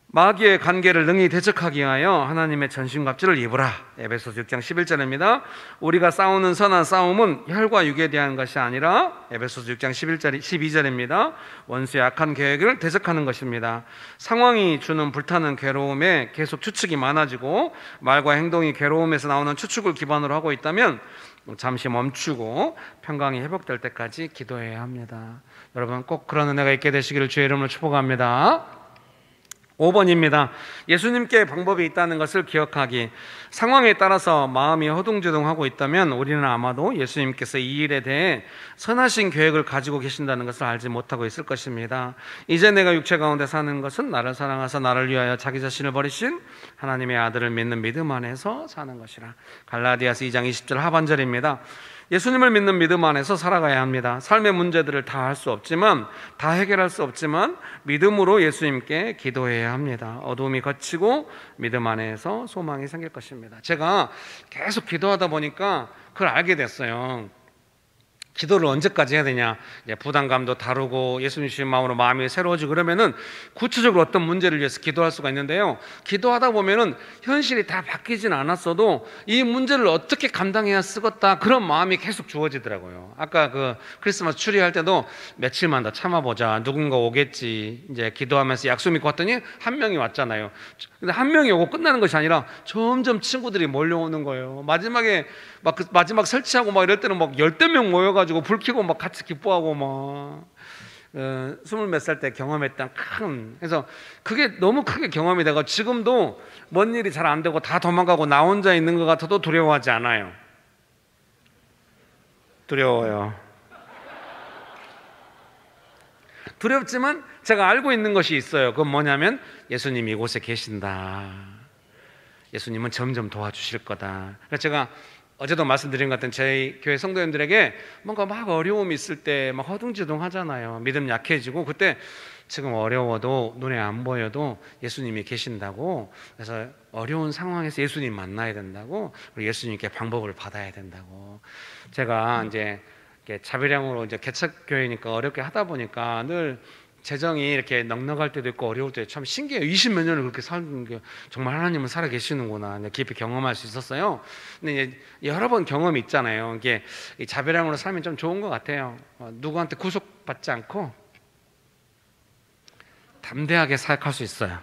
마귀의 관계를 능히 대적하기 위하여 하나님의 전신갑주를 입으라. 에베소서 6장 11절입니다. 우리가 싸우는 선한 싸움은 혈과 육에 대한 것이 아니라 에베소서 6장 12절입니다. 원수의 악한 계획을 대적하는 것입니다. 상황이 주는 불타는 괴로움에 계속 추측이 많아지고 말과 행동이 괴로움에서 나오는 추측을 기반으로 하고 있다면 잠시 멈추고 평강이 회복될 때까지 기도해야 합니다. 여러분 꼭 그런 은혜가 있게 되시기를 주의 이름으로 축복합니다. 5번입니다. 예수님께 방법이 있다는 것을 기억하기. 상황에 따라서 마음이 허둥지둥하고 있다면 우리는 아마도 예수님께서 이 일에 대해 선하신 계획을 가지고 계신다는 것을 알지 못하고 있을 것입니다. 이제 내가 육체 가운데 사는 것은 나를 사랑하사 나를 위하여 자기 자신을 버리신 하나님의 아들을 믿는 믿음 안에서 사는 것이라. 갈라디아서 2장 20절 하반절입니다. 예수님을 믿는 믿음 안에서 살아가야 합니다. 삶의 문제들을 다 할 수 없지만, 다 해결할 수 없지만 믿음으로 예수님께 기도해야 합니다. 어둠이 걷히고 믿음 안에서 소망이 생길 것입니다. 제가 계속 기도하다 보니까 그걸 알게 됐어요. 기도를 언제까지 해야 되냐? 이제 부담감도 다루고 예수님 주신 마음으로 마음이 새로워지고 그러면은 구체적으로 어떤 문제를 위해서 기도할 수가 있는데요. 기도하다 보면은 현실이 다 바뀌진 않았어도 이 문제를 어떻게 감당해야 쓰겠다 그런 마음이 계속 주어지더라고요. 아까 그 크리스마스 추리할 때도 며칠만 더 참아보자. 누군가 오겠지. 이제 기도하면서 약속 믿고 왔더니 한 명이 왔잖아요. 근데 한 명이 오고 끝나는 것이 아니라 점점 친구들이 몰려오는 거예요. 마지막에 막 그 마지막 설치하고 막 이럴 때는 막 열댓 명 모여가지고 불 켜고 막 같이 기뻐하고 막 20몇 살 때 경험했던 그래서 그게 너무 크게 경험이 되고 지금도 뭔 일이 잘 안 되고 다 도망가고 나 혼자 있는 것 같아도 두려워하지 않아요. 두려워요. 두렵지만 제가 알고 있는 것이 있어요. 그건 뭐냐면 예수님이 이곳에 계신다. 예수님은 점점 도와주실 거다. 그래서 제가 어제도 말씀드린 것 같은 저희 교회 성도님들에게 뭔가 막 어려움이 있을 때 막 허둥지둥 하잖아요. 믿음 약해지고 그때 지금 어려워도 눈에 안 보여도 예수님이 계신다고, 그래서 어려운 상황에서 예수님 만나야 된다고, 그리고 예수님께 방법을 받아야 된다고. 제가 이제 자비량으로 이제 개척교회니까 어렵게 하다 보니까 늘 재정이 이렇게 넉넉할 때도 있고 어려울 때 참 신기해요. 20몇 년을 그렇게 사는 게 정말 하나님은 살아 계시는구나 깊이 경험할 수 있었어요. 근데 이제 여러 번 경험이 있잖아요. 이게 자비량으로 살면 좀 좋은 것 같아요. 누구한테 구속받지 않고 담대하게 사역할 수 있어요.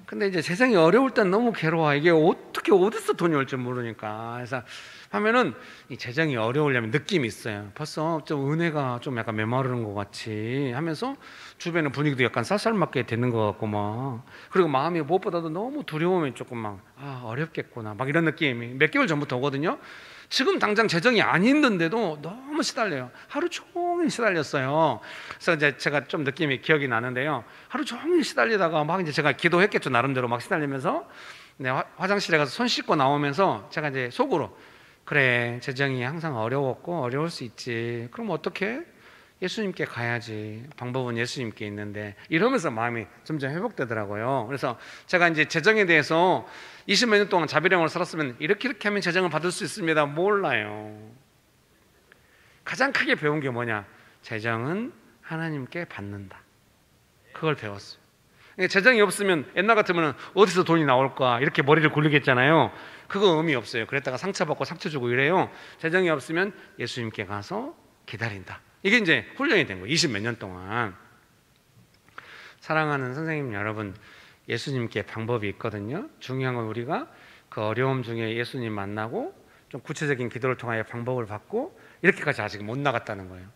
근데 이제 세상이 어려울 땐 너무 괴로워. 이게 어떻게 어디서 돈이 올지 모르니까. 그래서 하면은 이 재정이 어려우려면 느낌이 있어요. 벌써 좀 은혜가 좀 약간 메마르는 것 같이 하면서 주변의 분위기도 약간 쌀쌀맞게 되는 것 같고 막, 그리고 마음이 무엇보다도 너무 두려움이 조금 막 어렵겠구나 막 이런 느낌이 몇 개월 전부터 오거든요. 지금 당장 재정이 안 있는데도 너무 시달려요. 하루 종일 시달렸어요. 그래서 이제 제가 좀 느낌이 기억이 나는데요. 하루 종일 시달리다가 막 이제 제가 기도했겠죠. 나름대로 막 시달리면서 화장실에 가서 손 씻고 나오면서 제가 이제 속으로, 그래, 재정이 항상 어려웠고 어려울 수 있지. 그럼 어떻게? 예수님께 가야지. 방법은 예수님께 있는데. 이러면서 마음이 점점 회복되더라고요. 그래서 제가 이제 재정에 대해서 20몇 년 동안 자비령으로 살았으면 이렇게 하면 재정을 받을 수 있습니다. 몰라요. 가장 크게 배운 게 뭐냐? 재정은 하나님께 받는다. 그걸 배웠어요. 재정이 없으면 옛날 같으면 어디서 돈이 나올까 이렇게 머리를 굴리겠잖아요. 그거 의미 없어요. 그랬다가 상처받고 상처 주고 이래요. 재정이 없으면 예수님께 가서 기다린다. 이게 이제 훈련이 된 거예요. 20몇 년 동안. 사랑하는 선생님 여러분, 예수님께 방법이 있거든요. 중요한 건 우리가 그 어려움 중에 예수님 만나고 좀 구체적인 기도를 통하여 방법을 받고 이렇게까지 아직 못 나갔다는 거예요.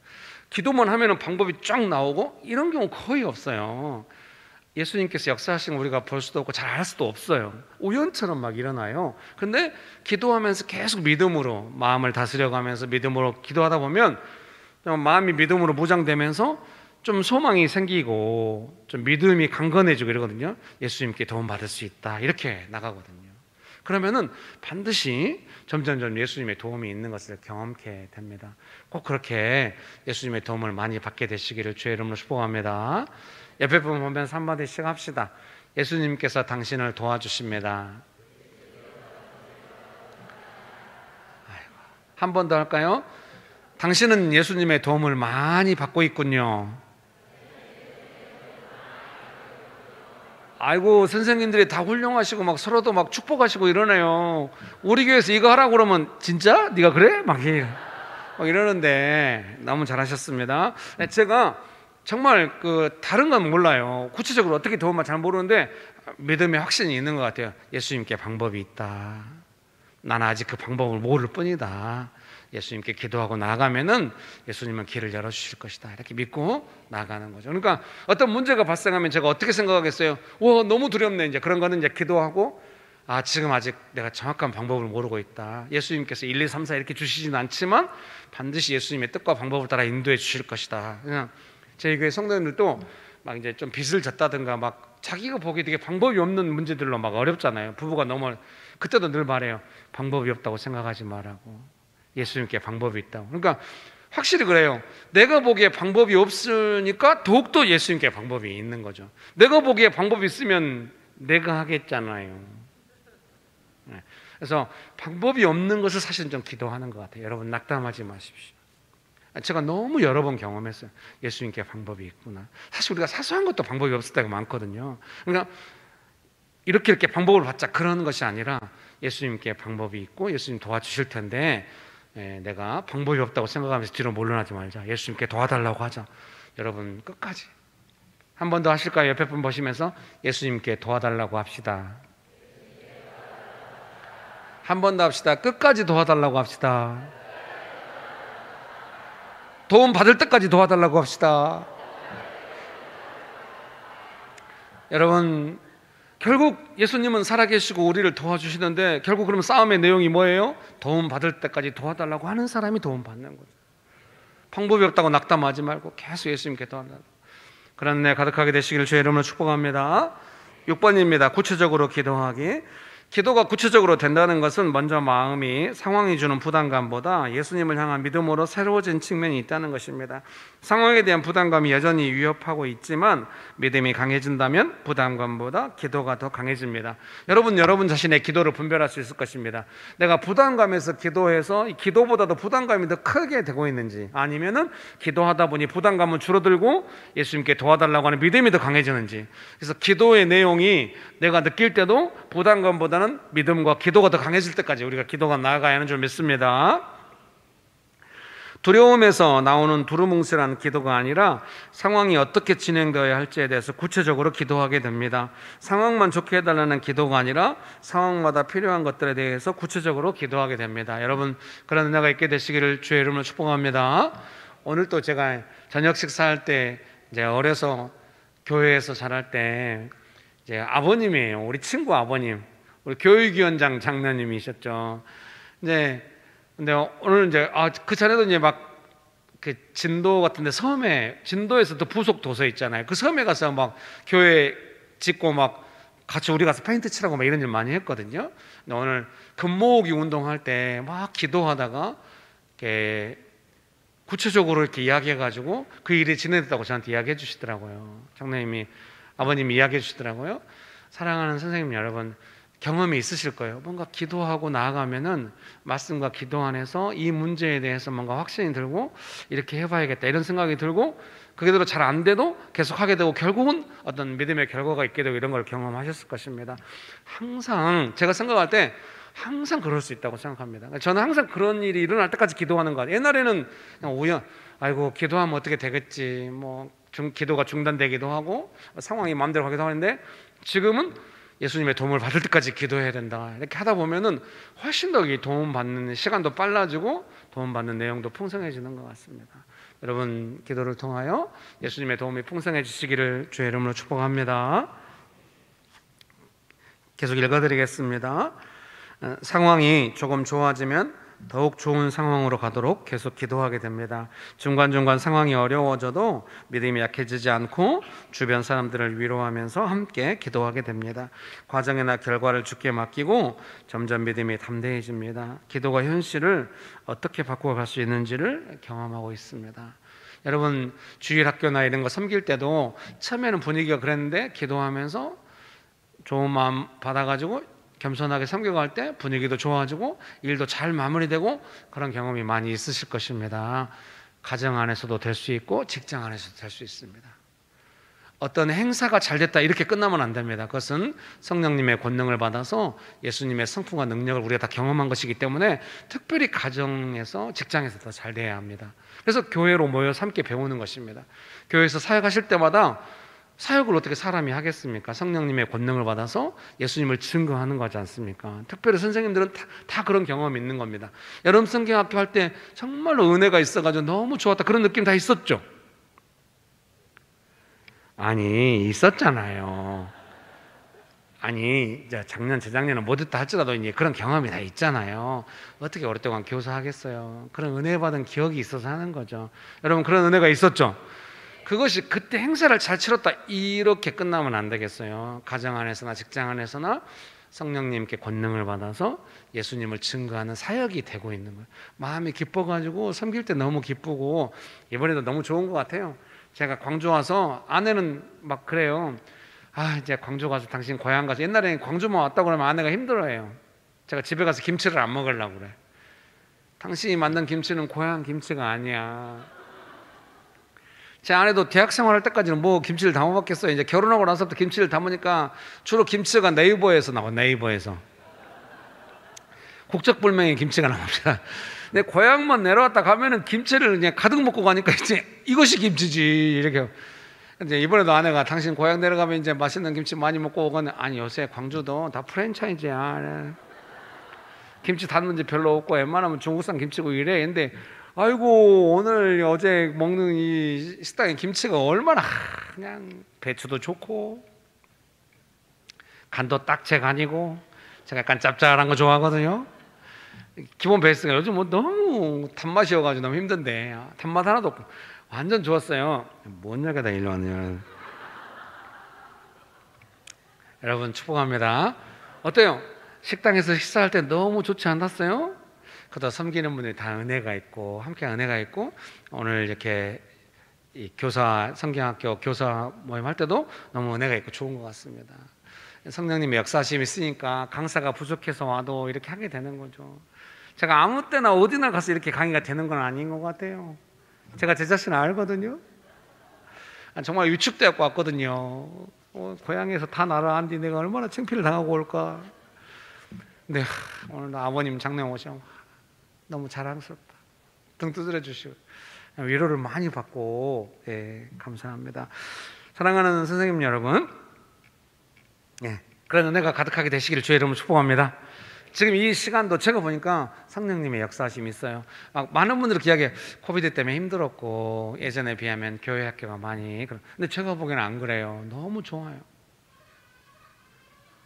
기도만 하면은 방법이 쫙 나오고 이런 경우 거의 없어요. 예수님께서 역사하신 거 우리가 볼 수도 없고 잘 알 수도 없어요. 우연처럼 막 일어나요. 근데 기도하면서 계속 믿음으로 마음을 다스려가면서 믿음으로 기도하다 보면 마음이 믿음으로 무장되면서 좀 소망이 생기고 좀 믿음이 강건해지고 이러거든요. 예수님께 도움 받을 수 있다 이렇게 나가거든요. 그러면은 반드시 점점점 예수님의 도움이 있는 것을 경험케 됩니다. 꼭 그렇게 예수님의 도움을 많이 받게 되시기를 주의 이름으로 축복합니다. 옆에 분 보면서 한마디씩 합시다. 예수님께서 당신을 도와주십니다. 한 번 더 할까요? 당신은 예수님의 도움을 많이 받고 있군요. 아이고, 선생님들이 다 훌륭하시고 막 서로도 막 축복하시고 이러네요. 우리 교회에서 이거 하라고 그러면 진짜? 네가 그래? 막 이러는데 너무 잘하셨습니다. 제가 정말 다른 건 몰라요. 구체적으로 어떻게 도움을 잘 모르는데 믿음의 확신이 있는 것 같아요. 예수님께 방법이 있다. 나는 아직 그 방법을 모를 뿐이다. 예수님께 기도하고 나아가면은 예수님은 길을 열어주실 것이다. 이렇게 믿고 나아가는 거죠. 그러니까 어떤 문제가 발생하면 제가 어떻게 생각하겠어요? 와, 너무 두렵네. 이제 그런 거는 이제 기도하고 지금 아직 내가 정확한 방법을 모르고 있다. 예수님께서 1, 2, 3, 4 이렇게 주시지는 않지만 반드시 예수님의 뜻과 방법을 따라 인도해 주실 것이다. 그냥 저희 교회 성도님들도 막 이제 좀 빚을 졌다든가 막 자기가 보기에 되게 방법이 없는 문제들로 막 어렵잖아요. 부부가 너무 그때도 늘 말해요. 방법이 없다고 생각하지 말라고. 예수님께 방법이 있다고. 그러니까 확실히 그래요. 내가 보기에 방법이 없으니까 더욱더 예수님께 방법이 있는 거죠. 내가 보기에 방법이 있으면 내가 하겠잖아요. 그래서 방법이 없는 것을 사실은 좀 기도하는 것 같아요. 여러분 낙담하지 마십시오. 제가 너무 여러 번 경험했어요. 예수님께 방법이 있구나. 사실 우리가 사소한 것도 방법이 없을 때가 많거든요. 그러니까 이렇게 방법을 받자 그러는 것이 아니라 예수님께 방법이 있고 예수님 도와주실 텐데 내가 방법이 없다고 생각하면서 뒤로 물러나지 말자. 예수님께 도와달라고 하자. 여러분 끝까지 한 번 더 하실까요? 옆에 분 보시면서 예수님께 도와달라고 합시다. 한 번 더 합시다. 끝까지 도와달라고 합시다. 도움 받을 때까지 도와달라고 합시다. 여러분 결국 예수님은 살아계시고 우리를 도와주시는데 결국 그러면 싸움의 내용이 뭐예요? 도움 받을 때까지 도와달라고 하는 사람이 도움 받는 거죠. 방법이 없다고 낙담하지 말고 계속 예수님께 도와달라고. 그런 은혜 가득하게 되시기를 주의 이름으로 축복합니다. 6번입니다. 구체적으로 기도하기. 기도가 구체적으로 된다는 것은 먼저 마음이 상황이 주는 부담감보다 예수님을 향한 믿음으로 새로워진 측면이 있다는 것입니다. 상황에 대한 부담감이 여전히 위협하고 있지만 믿음이 강해진다면 부담감보다 기도가 더 강해집니다. 여러분 자신의 기도를 분별할 수 있을 것입니다. 내가 부담감에서 기도해서 이 기도보다도 부담감이 더 크게 되고 있는지, 아니면은 기도하다 보니 부담감은 줄어들고 예수님께 도와달라고 하는 믿음이 더 강해지는지. 그래서 기도의 내용이 내가 느낄 때도 부담감보다는 믿음과 기도가 더 강해질 때까지 우리가 기도가 나아가야 하는 줄 믿습니다. 두려움에서 나오는 두루뭉실한 기도가 아니라 상황이 어떻게 진행되어야 할지에 대해서 구체적으로 기도하게 됩니다. 상황만 좋게 해달라는 기도가 아니라 상황마다 필요한 것들에 대해서 구체적으로 기도하게 됩니다. 여러분 그런 은혜가 있게 되시기를 주의 이름으로 축복합니다. 오늘 또 제가 저녁 식사할 때 이제 어려서 교회에서 자랄 때 이제 아버님이에요. 우리 친구 아버님, 우리 교육위원장 장로님이셨죠. 이제 근데 오늘 이제 그 전에도 이제 막 그 진도 같은데 섬에, 진도에서도 부속 도서 있잖아요. 그 섬에 가서 막 교회 짓고 막 같이 우리 가서 페인트 칠하고 막 이런 일 많이 했거든요. 근데 오늘 금모으기 운동할 때 막 기도하다가 이렇게 구체적으로 이렇게 이야기해가지고 그 일이 진행됐다고 저한테 이야기해 주시더라고요. 장로님이, 아버님이 이야기해 주시더라고요. 사랑하는 선생님 여러분, 경험이 있으실 거예요. 뭔가 기도하고 나아가면은 말씀과 기도 안에서 이 문제에 대해서 뭔가 확신이 들고 이렇게 해봐야겠다 이런 생각이 들고 그게대로 잘 안 돼도 계속 하게 되고 결국은 어떤 믿음의 결과가 있게 되고 이런 걸 경험하셨을 것입니다. 항상 제가 생각할 때 항상 그럴 수 있다고 생각합니다. 저는 항상 그런 일이 일어날 때까지 기도하는 것 같아요. 옛날에는 그냥 아이고 기도하면 어떻게 되겠지, 뭐 기도가 중단되기도 하고 상황이 마음대로 가기도 하는데 지금은 예수님의 도움을 받을 때까지 기도해야 된다. 이렇게 하다 보면은 훨씬 더 도움 받는 시간도 빨라지고 도움 받는 내용도 풍성해지는 것 같습니다. 여러분 기도를 통하여 예수님의 도움이 풍성해지시기를 주의 이름으로 축복합니다. 계속 읽어드리겠습니다. 상황이 조금 좋아지면 더욱 좋은 상황으로 가도록 계속 기도하게 됩니다. 중간중간 상황이 어려워져도 믿음이 약해지지 않고 주변 사람들을 위로하면서 함께 기도하게 됩니다. 과정이나 결과를 주께 맡기고 점점 믿음이 담대해집니다. 기도가 현실을 어떻게 바꿔갈 수 있는지를 경험하고 있습니다. 여러분 주일학교나 이런 거 섬길 때도 처음에는 분위기가 그랬는데 기도하면서 좋은 마음 받아가지고 겸손하게 섬겨갈 때 분위기도 좋아지고 일도 잘 마무리되고 그런 경험이 많이 있으실 것입니다. 가정 안에서도 될 수 있고 직장 안에서도 될 수 있습니다. 어떤 행사가 잘 됐다 이렇게 끝나면 안 됩니다. 그것은 성령님의 권능을 받아서 예수님의 성품과 능력을 우리가 다 경험한 것이기 때문에 특별히 가정에서 직장에서 더 잘 돼야 합니다. 그래서 교회로 모여서 함께 배우는 것입니다. 교회에서 사역하실 때마다 사역을 어떻게 사람이 하겠습니까? 성령님의 권능을 받아서 예수님을 증거하는 거지 않습니까? 특별히 선생님들은 다 그런 경험이 있는 겁니다. 여름 성경학교 할 때 정말로 은혜가 있어가지고 너무 좋았다 그런 느낌 다 있었죠? 아니 있었잖아요. 아니 이제 작년 재작년은 못했다 할지라도 이제 그런 경험이 다 있잖아요. 어떻게 오랫동안 교사하겠어요? 그런 은혜 받은 기억이 있어서 하는 거죠. 여러분 그런 은혜가 있었죠? 그것이 그때 행사를 잘 치렀다 이렇게 끝나면 안 되겠어요. 가정 안에서나 직장 안에서나 성령님께 권능을 받아서 예수님을 증거하는 사역이 되고 있는 거예요. 마음이 기뻐가지고 섬길 때 너무 기쁘고 이번에도 너무 좋은 것 같아요. 제가 광주 와서 아내는 막 그래요. 아, 이제 광주 가서 당신 고향 가서, 옛날에 광주만 왔다 그러면 아내가 힘들어해요. 제가 집에 가서 김치를 안 먹으려고 그래. 당신이 만든 김치는 고향 김치가 아니야. 제 아내도 대학 생활할 때까지는 뭐 김치를 담아봤겠어요. 이제 결혼하고 나서부터 김치를 담으니까 주로 김치가 네이버에서 나와. 네이버에서 국적불명의 김치가 나옵니다. 내 고향만 내려왔다 가면은 김치를 그냥 가득 먹고 가니까 이제 이것이 김치지 이렇게. 이제 이번에도 아내가 당신 고향 내려가면 이제 맛있는 김치 많이 먹고 오거든. 아니, 요새 광주도 다 프랜차이즈야. 김치 담는 집 별로 없고 웬만하면 중국산 김치고 이래. 근데 아이고, 오늘 어제 먹는 이 식당에 김치가 얼마나 그냥 배추도 좋고 간도 딱제 간이고, 제가 약간 짭짤한 거 좋아하거든요. 기본 베이스가 요즘 뭐 너무 단맛이어가지고 너무 힘든데 단맛 하나도 없고 완전 좋았어요. 뭔 얘기다 일로 왔냐. 여러분 축복합니다. 어때요? 식당에서 식사할 때 너무 좋지 않았어요? 그다 섬기는 분들이 다 은혜가 있고 함께 은혜가 있고, 오늘 이렇게 이 교사 성경학교 교사 모임 할 때도 너무 은혜가 있고 좋은 것 같습니다. 성령님의 역사심이 있으니까 강사가 부족해서 와도 이렇게 하게 되는 거죠. 제가 아무 때나 어디나 가서 이렇게 강의가 되는 건 아닌 것 같아요. 제가 제 자신을 알거든요. 정말 위축되어 왔거든요. 고향에서 다 나를 안디 내가 얼마나 창피를 당하고 올까. 근데 오늘 아버님 장례 오셔 너무 자랑스럽다. 등 두드려 주시고 위로를 많이 받고, 예, 감사합니다. 사랑하는 선생님 여러분, 예, 그런 은혜가 가득하게 되시기를 주의 이름으로 축복합니다. 지금 이 시간도 제가 보니까 성령님의 역사하심이 있어요. 많은 분들이 이야기해, 코비드 때문에 힘들었고 예전에 비하면 교회 학교가 많이, 근데 제가 보기에는 안 그래요. 너무 좋아요.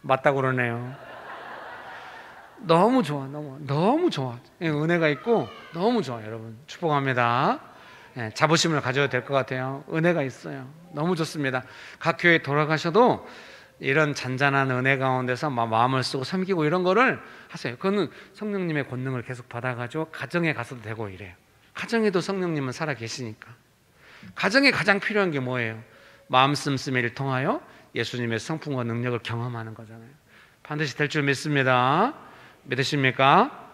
맞다고 그러네요. 너무 좋아, 너무 좋아. 은혜가 있고 너무 좋아. 여러분 축복합니다. 예, 자부심을 가져야 될 것 같아요. 은혜가 있어요. 너무 좋습니다. 각 교회 돌아가셔도 이런 잔잔한 은혜 가운데서 마음을 쓰고 섬기고 이런 거를 하세요. 그거는 성령님의 권능을 계속 받아가지고 가정에 가서도 되고 이래요. 가정에도 성령님은 살아 계시니까. 가정에 가장 필요한 게 뭐예요? 마음 씀씀이를 통하여 예수님의 성품과 능력을 경험하는 거잖아요. 반드시 될 줄 믿습니다. 믿으십니까?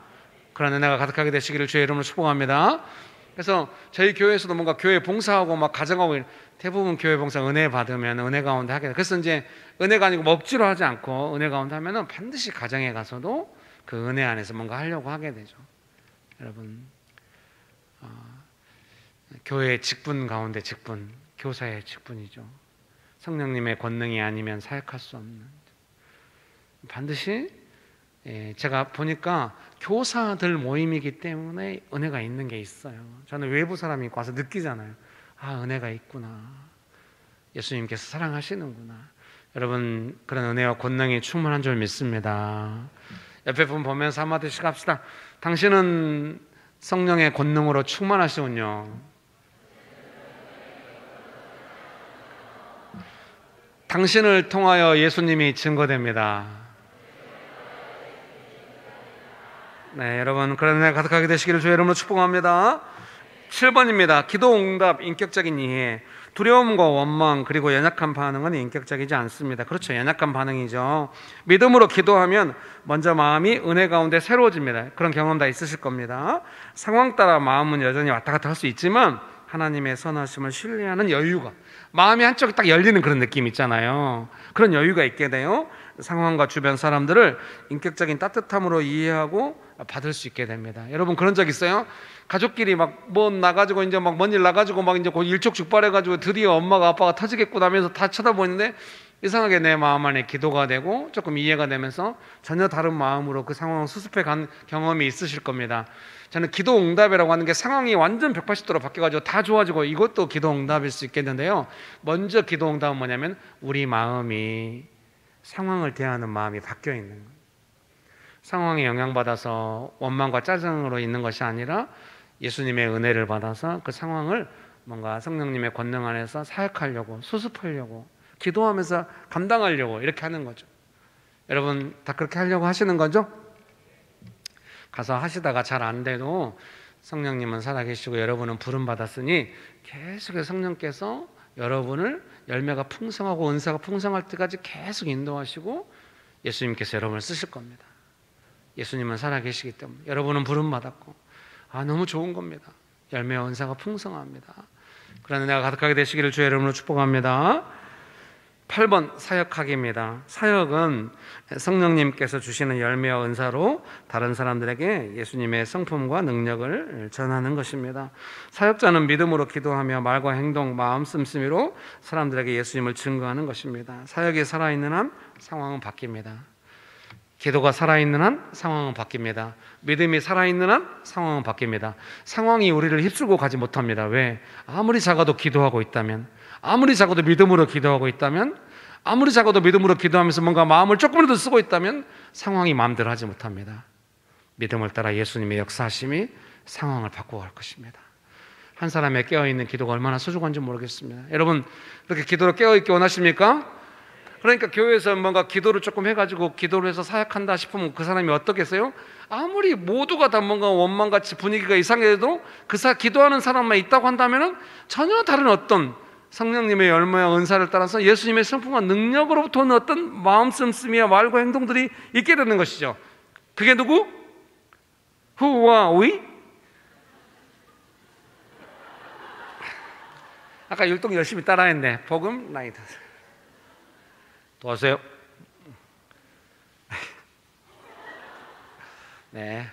그런 은혜가 가득하게 되시기를 주의 이름으로 축복합니다. 그래서 저희 교회에서도 뭔가 교회 봉사하고 막 가정하고, 대부분 교회 봉사 은혜 받으면 은혜 가운데 하게 돼요. 그래서 이제 은혜가 아니고 억지로 하지 않고 은혜 가운데 하면은 반드시 가정에 가서도 그 은혜 안에서 뭔가 하려고 하게 되죠. 여러분, 교회의 직분 가운데 직분, 교사의 직분이죠. 성령님의 권능이 아니면 사역할 수 없는, 반드시, 제가 보니까 교사들 모임이기 때문에 은혜가 있는 게 있어요. 저는 외부 사람이 와서 느끼잖아요. 아, 은혜가 있구나. 예수님께서 사랑하시는구나. 여러분, 그런 은혜와 권능이 충만한 줄 믿습니다. 옆에 분 보면서 한마디씩 합시다. 당신은 성령의 권능으로 충만하시군요. 당신을 통하여 예수님이 증거됩니다. 네, 여러분 그런 은혜가 가득하게 되시기를 주의 이름으로 축복합니다. 7번입니다. 기도 응답, 인격적인 이해. 두려움과 원망 그리고 연약한 반응은 인격적이지 않습니다. 그렇죠, 연약한 반응이죠. 믿음으로 기도하면 먼저 마음이 은혜 가운데 새로워집니다. 그런 경험 다 있으실 겁니다. 상황 따라 마음은 여전히 왔다 갔다 할 수 있지만 하나님의 선하심을 신뢰하는 여유가, 마음이 한쪽이 딱 열리는 그런 느낌 있잖아요. 그런 여유가 있게 돼요. 상황과 주변 사람들을 인격적인 따뜻함으로 이해하고 받을 수 있게 됩니다. 여러분 그런 적 있어요? 가족끼리 막 뭐 나가지고 이제 막 먼 일 나가지고 막 이제 일촉즉발해가지고 드디어 엄마가 아빠가 터지겠구나 하면서 다 쳐다보는데 이상하게 내 마음 안에 기도가 되고 조금 이해가 되면서 전혀 다른 마음으로 그 상황을 수습해 간 경험이 있으실 겁니다. 저는 기도 응답이라고 하는 게 상황이 완전 180도로 바뀌어가지고 다 좋아지고 이것도 기도 응답일 수 있겠는데요. 먼저 기도 응답은 뭐냐면 우리 마음이, 상황을 대하는 마음이 바뀌어 있는 거예요. 상황에 영향받아서 원망과 짜증으로 있는 것이 아니라 예수님의 은혜를 받아서 그 상황을 뭔가 성령님의 권능 안에서 사역하려고, 수습하려고, 기도하면서 감당하려고 이렇게 하는 거죠. 여러분 다 그렇게 하려고 하시는 거죠? 가서 하시다가 잘 안 돼도 성령님은 살아계시고 여러분은 부름받았으니 계속해서 성령께서 여러분을 열매가 풍성하고 은사가 풍성할 때까지 계속 인도하시고 예수님께서 여러분을 쓰실 겁니다. 예수님은 살아계시기 때문에 여러분은 부름받았고 너무 좋은 겁니다. 열매와 은사가 풍성합니다. 그러나 내가 가득하게 되시기를 주의 이름으로 축복합니다. 8번 사역하기입니다. 사역은 성령님께서 주시는 열매와 은사로 다른 사람들에게 예수님의 성품과 능력을 전하는 것입니다. 사역자는 믿음으로 기도하며 말과 행동, 마음 씀씀이로 사람들에게 예수님을 증거하는 것입니다. 사역이 살아있는 한 상황은 바뀝니다. 기도가 살아있는 한 상황은 바뀝니다. 믿음이 살아있는 한 상황은 바뀝니다. 상황이 우리를 휩쓸고 가지 못합니다. 왜? 아무리 작아도 기도하고 있다면, 아무리 작아도 믿음으로 기도하고 있다면, 아무리 작아도 믿음으로 기도하면서 뭔가 마음을 조금이라도 쓰고 있다면 상황이 마음대로 하지 못합니다. 믿음을 따라 예수님의 역사하심이 상황을 바꾸어 갈 것입니다. 한 사람의 깨어있는 기도가 얼마나 소중한지 모르겠습니다. 여러분 그렇게 기도로 깨어있기 원하십니까? 그러니까 교회에서 뭔가 기도를 조금 해가지고 기도를 해서 사역한다 싶으면 그 사람이 어떻겠어요? 아무리 모두가 다 뭔가 원망같이 분위기가 이상해도 기도하는 사람만 있다고 한다면 전혀 다른 어떤 성령님의 열매와 은사를 따라서 예수님의 성품과 능력으로부터 오는 어떤 마음 씀씀이와 말과 행동들이 있게 되는 것이죠. 그게 누구? Who와 we? 아까 율동 열심히 따라했네. 복음 라이트 도와주세요. 네,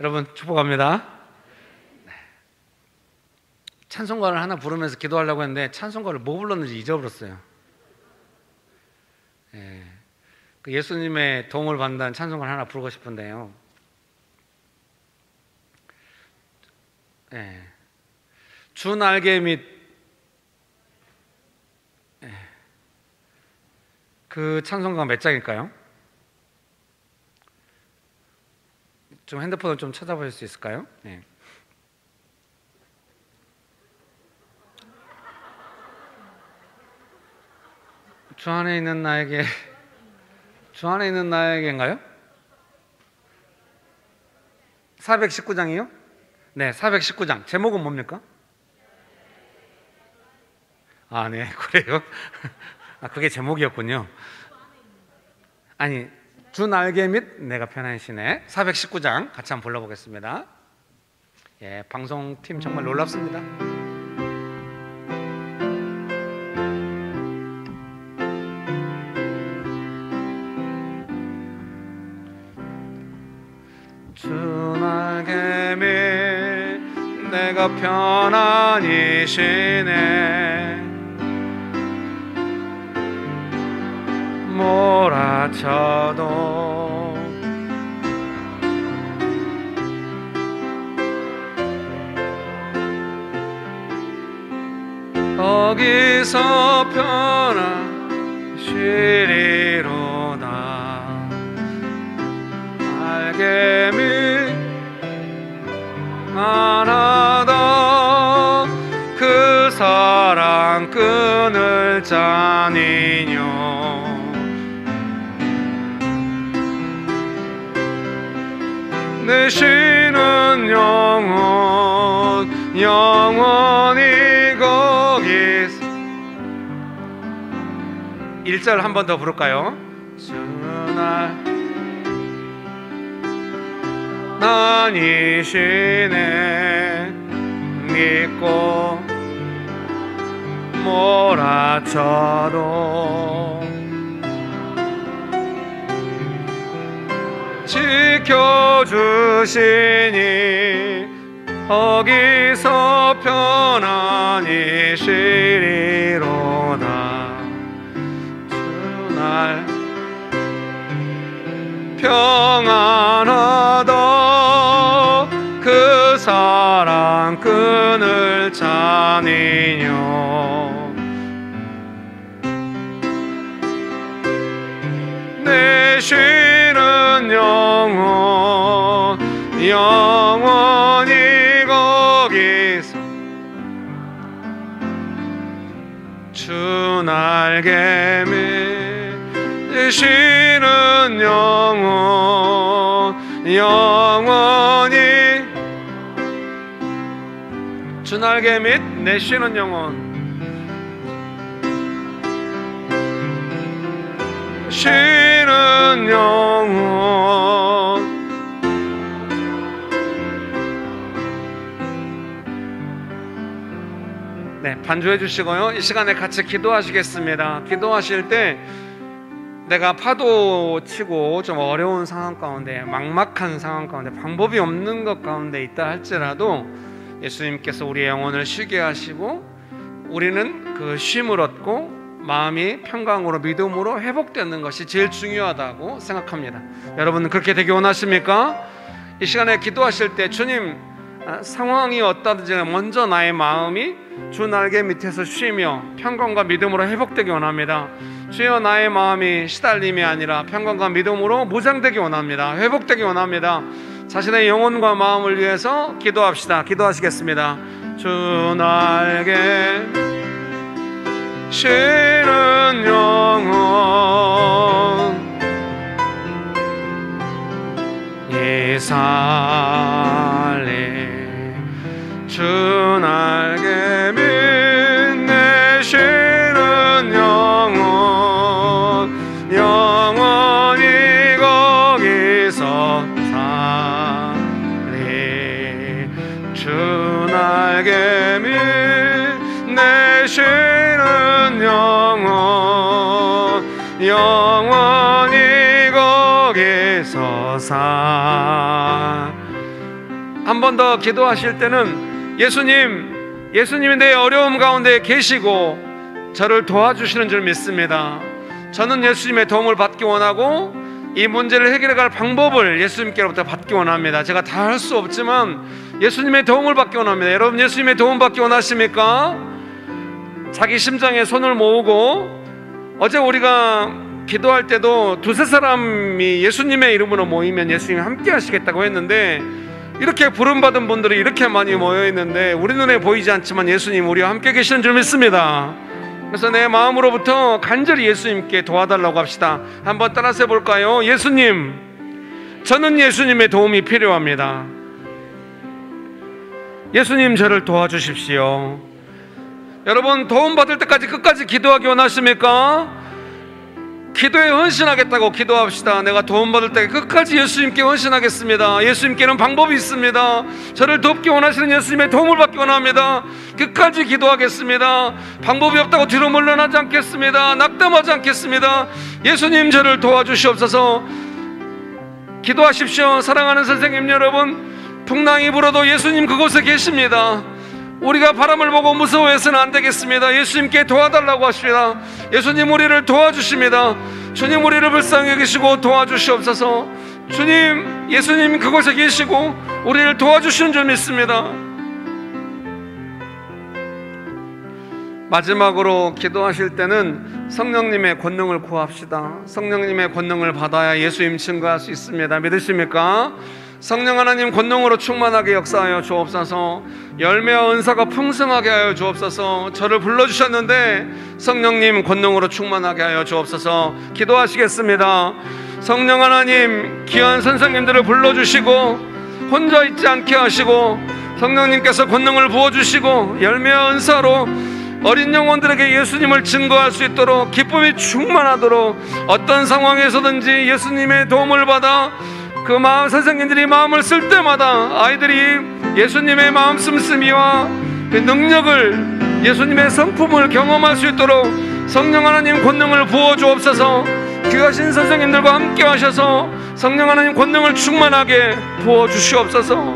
여러분 축복합니다. 네. 찬송가를 하나 부르면서 기도하려고 했는데 찬송가를 뭐 불렀는지 잊어버렸어요. 네. 그 예수님의 도움을 받는 찬송가를 하나 부르고 싶은데요. 네. 주 날개 및 그 찬송가가 몇 장일까요? 좀 핸드폰을 좀 찾아볼 수 있을까요? 네. 주 안에 있는 나에게, 주 안에 있는 나에게인가요? 419장이요? 네, 419장. 제목은 뭡니까? 네, 그래요? 그게 제목이었군요. 아니, 주 날개 및 내가 편하시네. 419장 같이 한번 불러보겠습니다. 예, 방송팀 정말 놀랍습니다. 주 날개 및 내가 편안히 쉬네. 몰아쳐도 거기서 편안 쉬리로다. 날개 밑 하나다. 그 사랑 끈을 짜니뇨. 내 쉬는 영혼 영원히 거기서. 1절 한 번 더 부를까요? 주날 난이 쉬네. 믿고 몰아쳐도 지켜주시니 거기서 편안히 쉬리로다. 주날 평안하다. 그 사랑 끈을 짜니뇨. 내 쉬는 영혼 영원히 거기서. 주 날개 밑 쉬는 영혼 영원히 주 날개 및 내 쉬는 영혼 쉬는 영혼 네, 반주해 주시고요. 이 시간에 같이 기도하시겠습니다. 기도하실 때 내가 파도 치고 좀 어려운 상황 가운데 막막한 상황 가운데 방법이 없는 것 가운데 있다 할지라도 예수님께서 우리의 영혼을 쉬게 하시고 우리는 그 쉼을 얻고 마음이 평강으로 믿음으로 회복되는 것이 제일 중요하다고 생각합니다. 여러분 그렇게 되기 원하십니까? 이 시간에 기도하실 때 주님 상황이 어떠든지 먼저 나의 마음이 주 날개 밑에서 쉬며 평강과 믿음으로 회복되기 원합니다. 주여 나의 마음이 시달림이 아니라 평강과 믿음으로 무장되기 원합니다. 회복되기 원합니다. 자신의 영혼과 마음을 위해서 기도합시다. 기도하시겠습니다. 주 날개 쉬는 영혼 이살림 주 날개 밑 내 쉬는 영혼 영원히 거기서 살리 주 날개 밑 내 쉬는 영혼 영원히 거기서 한 번 더 기도하실 때는 예수님이 내 어려움 가운데 계시고 저를 도와주시는 줄 믿습니다. 저는 예수님의 도움을 받기 원하고 이 문제를 해결해갈 방법을 예수님께로부터 받기 원합니다. 제가 다 할 수 없지만 예수님의 도움을 받기 원합니다. 여러분 예수님의 도움 받기 원하십니까? 자기 심장에 손을 모으고 어제 우리가 기도할 때도 두세 사람이 예수님의 이름으로 모이면 예수님이 함께 하시겠다고 했는데 이렇게 부름받은 분들이 이렇게 많이 모여있는데 우리 눈에 보이지 않지만 예수님 우리와 함께 계시는 줄 믿습니다. 그래서 내 마음으로부터 간절히 예수님께 도와달라고 합시다. 한번 따라서 해볼까요? 예수님, 저는 예수님의 도움이 필요합니다. 예수님 저를 도와주십시오. 여러분 도움받을 때까지 끝까지 기도하기 원하십니까? 기도에 헌신하겠다고 기도합시다. 내가 도움받을 때 끝까지 예수님께 헌신하겠습니다. 예수님께는 방법이 있습니다. 저를 돕기 원하시는 예수님의 도움을 받기 원합니다. 끝까지 기도하겠습니다. 방법이 없다고 뒤로 물러나지 않겠습니다. 낙담하지 않겠습니다. 예수님 저를 도와주시옵소서. 기도하십시오. 사랑하는 선생님 여러분, 풍랑이 불어도 예수님 그곳에 계십니다. 우리가 바람을 보고 무서워해서는 안 되겠습니다. 예수님께 도와달라고 하십니다. 예수님 우리를 도와주십니다. 주님 우리를 불쌍히 여기시고 도와주시옵소서. 주님, 예수님 그곳에 계시고 우리를 도와주시는 줄 믿습니다. 마지막으로 기도하실 때는 성령님의 권능을 구합시다. 성령님의 권능을 받아야 예수님 증거할 수 있습니다. 믿으십니까? 성령 하나님 권능으로 충만하게 역사하여 주옵소서. 열매와 은사가 풍성하게 하여 주옵소서. 저를 불러주셨는데 성령님 권능으로 충만하게 하여 주옵소서. 기도하시겠습니다. 성령 하나님 귀한 선생님들을 불러주시고 혼자 있지 않게 하시고 성령님께서 권능을 부어주시고 열매와 은사로 어린 영혼들에게 예수님을 증거할 수 있도록 기쁨이 충만하도록 어떤 상황에서든지 예수님의 도움을 받아 그 마음 선생님들이 마음을 쓸 때마다 아이들이 예수님의 마음 씀씀이와 그 능력을 예수님의 성품을 경험할 수 있도록 성령 하나님 권능을 부어 주옵소서. 귀하신 선생님들과 함께 하셔서 성령 하나님 권능을 충만하게 부어 주시옵소서.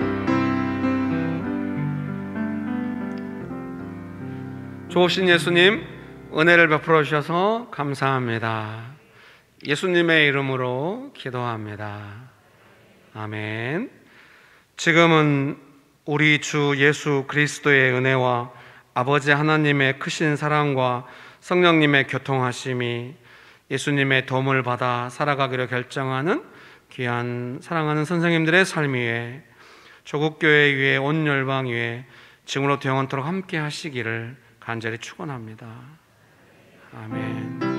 좋으신 예수님 은혜를 베풀어 주셔서 감사합니다. 예수님의 이름으로 기도합니다. 아멘. 지금은 우리 주 예수 그리스도의 은혜와 아버지 하나님의 크신 사랑과 성령님의 교통하심이 예수님의 도움을 받아 살아가기로 결정하는 귀한 사랑하는 선생님들의 삶 위에 조국교회 위에 온 열방 위에 지금으로부터 영원토록 함께 하시기를 간절히 축원합니다. 아멘.